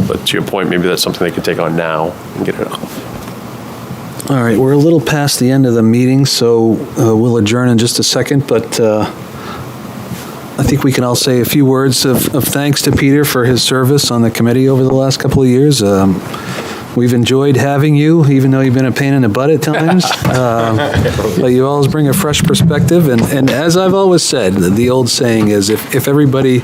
But to your point, maybe that's something they could take on now and get it off. All right, we're a little past the end of the meeting, so we'll adjourn in just a second, but I think we can all say a few words of thanks to Peter for his service on the committee over the last couple of years. We've enjoyed having you, even though you've been a pain in the butt at times. But you always bring a fresh perspective. And as I've always said, the old saying is if everybody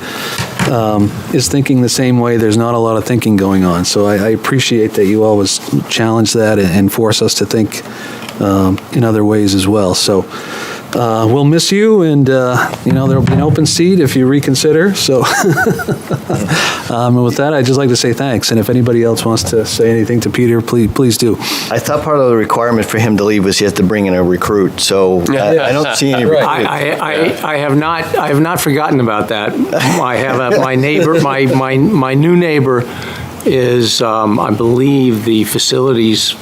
is thinking the same way, there's not a lot of thinking going on. So I appreciate that you always challenge that and force us to think in other ways as well. So we'll miss you, and there'll be an open seat if you reconsider. So with that, I'd just like to say thanks. And if anybody else wants to say anything to Peter, please do. I thought part of the requirement for him to leave was he has to bring in a recruit, so I don't see any recruit. I have not forgotten about that. I have my neighbor, my new neighbor is, I believe, the facilities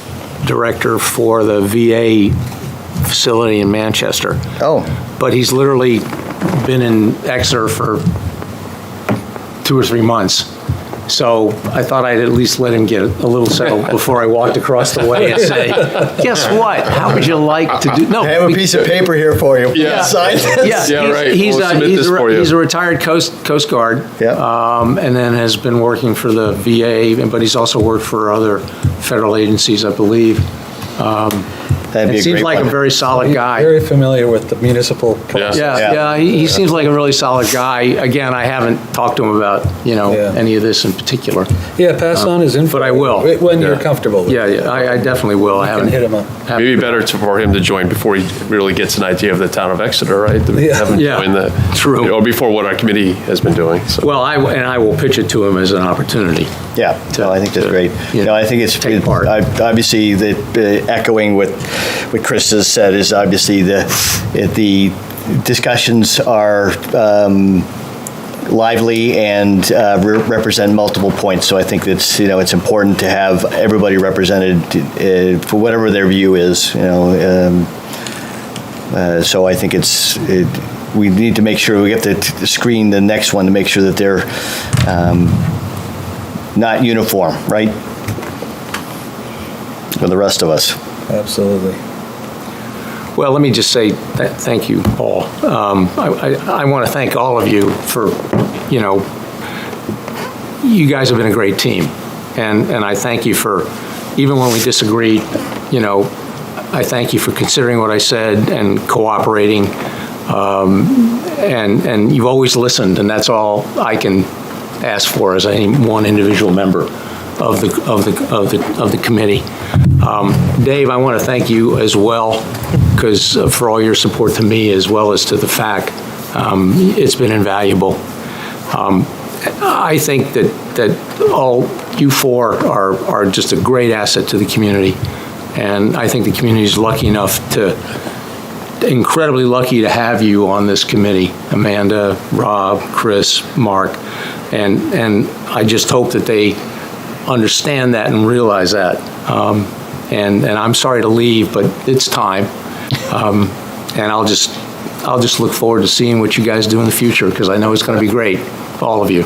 director for the VA facility in Manchester. Oh. But he's literally been in Exeter for 2 or 3 months. So I thought I'd at least let him get a little settled before I walked across the way and say, guess what? How would you like to do? No, I have a piece of paper here for you. Yeah. Sign this. Yeah, right. We'll submit this for you. He's a retired Coast Guard, and then has been working for the VA, but he's also worked for other federal agencies, I believe. That'd be It seems like a very solid guy. Very familiar with the municipal process. Yeah, he seems like a really solid guy. Again, I haven't talked to him about, any of this in particular. Yeah, pass on his info. But I will. When you're comfortable with it. Yeah, I definitely will. I haven't hit him up. Maybe better for him to join before he really gets an idea of the town of Exeter, right? Have him join the, true. Or before what our committee has been doing. So. Well, I will pitch it to him as an opportunity. Yeah, no, I think that's great. I think it's part. obviously echoing what Chris has said is obviously the discussions are lively and represent multiple points. So I think that's it's important to have everybody represented for whatever their view is. So I think we need to make sure we get to screen the next one to make sure that they're not uniform, right? For the rest of us. Absolutely. Well, let me just say thank you, Paul. I want to thank all of you for, you guys have been a great team. And I thank you for, even when we disagreed, I thank you for considering what I said and cooperating. And you've always listened, and that's all I can ask for as any one individual member of the committee. Dave, I want to thank you as well, because for all your support to me as well as to the FAC. It's been invaluable. I think that all you four are just a great asset to the community, and I think the community is incredibly lucky to have you on this committee, Amanda, Rob, Chris, Mark, and I just hope that they understand that and realize that. And I'm sorry to leave, but it's time. And I'll just look forward to seeing what you guys do in the future, because I know it's going to be great for all of you.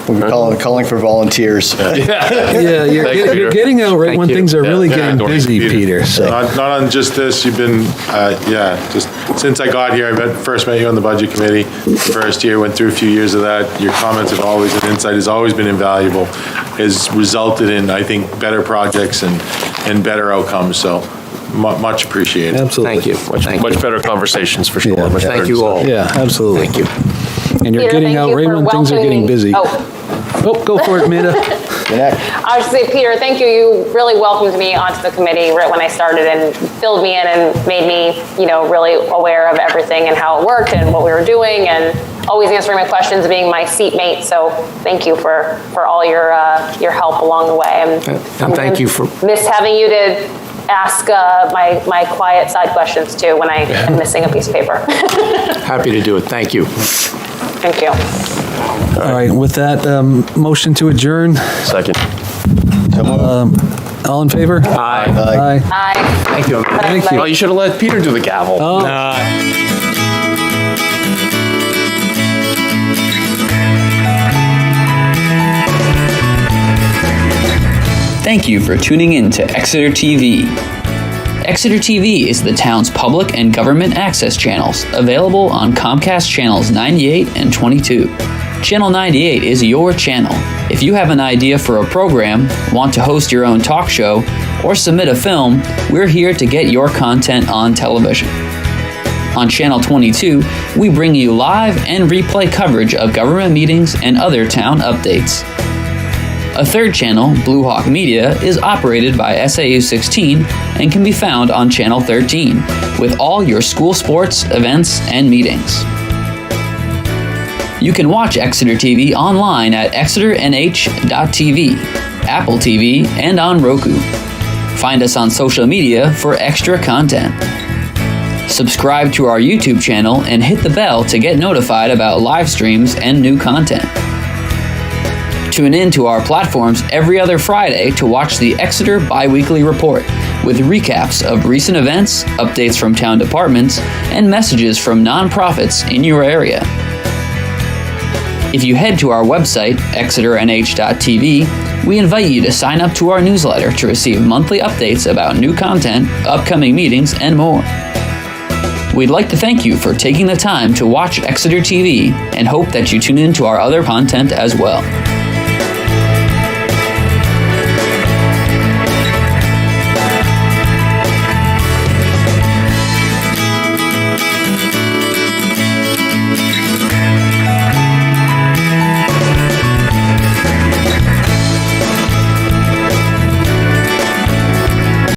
We'll be calling for volunteers. Yeah, you're Peter. getting out right Thank when you. things are really getting Don't busy, Peter. Peter, so. Not on just this, you've been, just since I got here, first met you on the budget committee. The first year, went through a few years of that. Your comments have always, and insight has always been invaluable. Has resulted in, I think, better projects and better outcomes, so much appreciated. Absolutely. Thank you. Much better conversations for sure. Yeah. Much better Thank you all. Yeah, absolutely. Thank you. And you're Peter, getting thank out you right for when things are welcoming getting busy. me. Oh, Go for it, Amanda. I was just say, Peter, thank you. You really welcomed me onto the committee right when I started and filled me in and made me, really aware of everything and how it worked and what we were doing, and always answering my questions, being my seatmate. So thank you for all your help along the way. And thank you for- miss having you to ask my quiet side questions too when I am missing a piece of paper. Happy to do it. Thank you. Thank you. All right, with that, motion to adjourn. Second. All in favor? Aye. Aye. Bye. Thank you. Thank Oh, you should have let Peter do the gavel. Oh. Thank you for tuning in to Exeter TV. Exeter TV is the town's public and government access channels, available on Comcast channels 98 and 22. Channel 98 is your channel. If you have an idea for a program, want to host your own talk show, or submit a film, we're here to get your content on television. On Channel 22, we bring you live and replay coverage of government meetings and other town updates. A third channel, Blue Hawk Media, is operated by SAU 16 and can be found on Channel 13, with all your school sports, events, and meetings. You can watch Exeter TV online at exeternh.tv, Apple TV, and on Roku. Find us on social media for extra content. Subscribe to our YouTube channel and hit the bell to get notified about live streams and new content. Tune in to our platforms every other Friday to watch the Exeter Biweekly Report, with recaps of recent events, updates from town departments, and messages from nonprofits in your area. If you head to our website, exeternh.tv, we invite you to sign up to our newsletter to receive monthly updates about new content, upcoming meetings, and more. We'd like to thank you for taking the time to watch Exeter TV and hope that you tune in to our other content as well.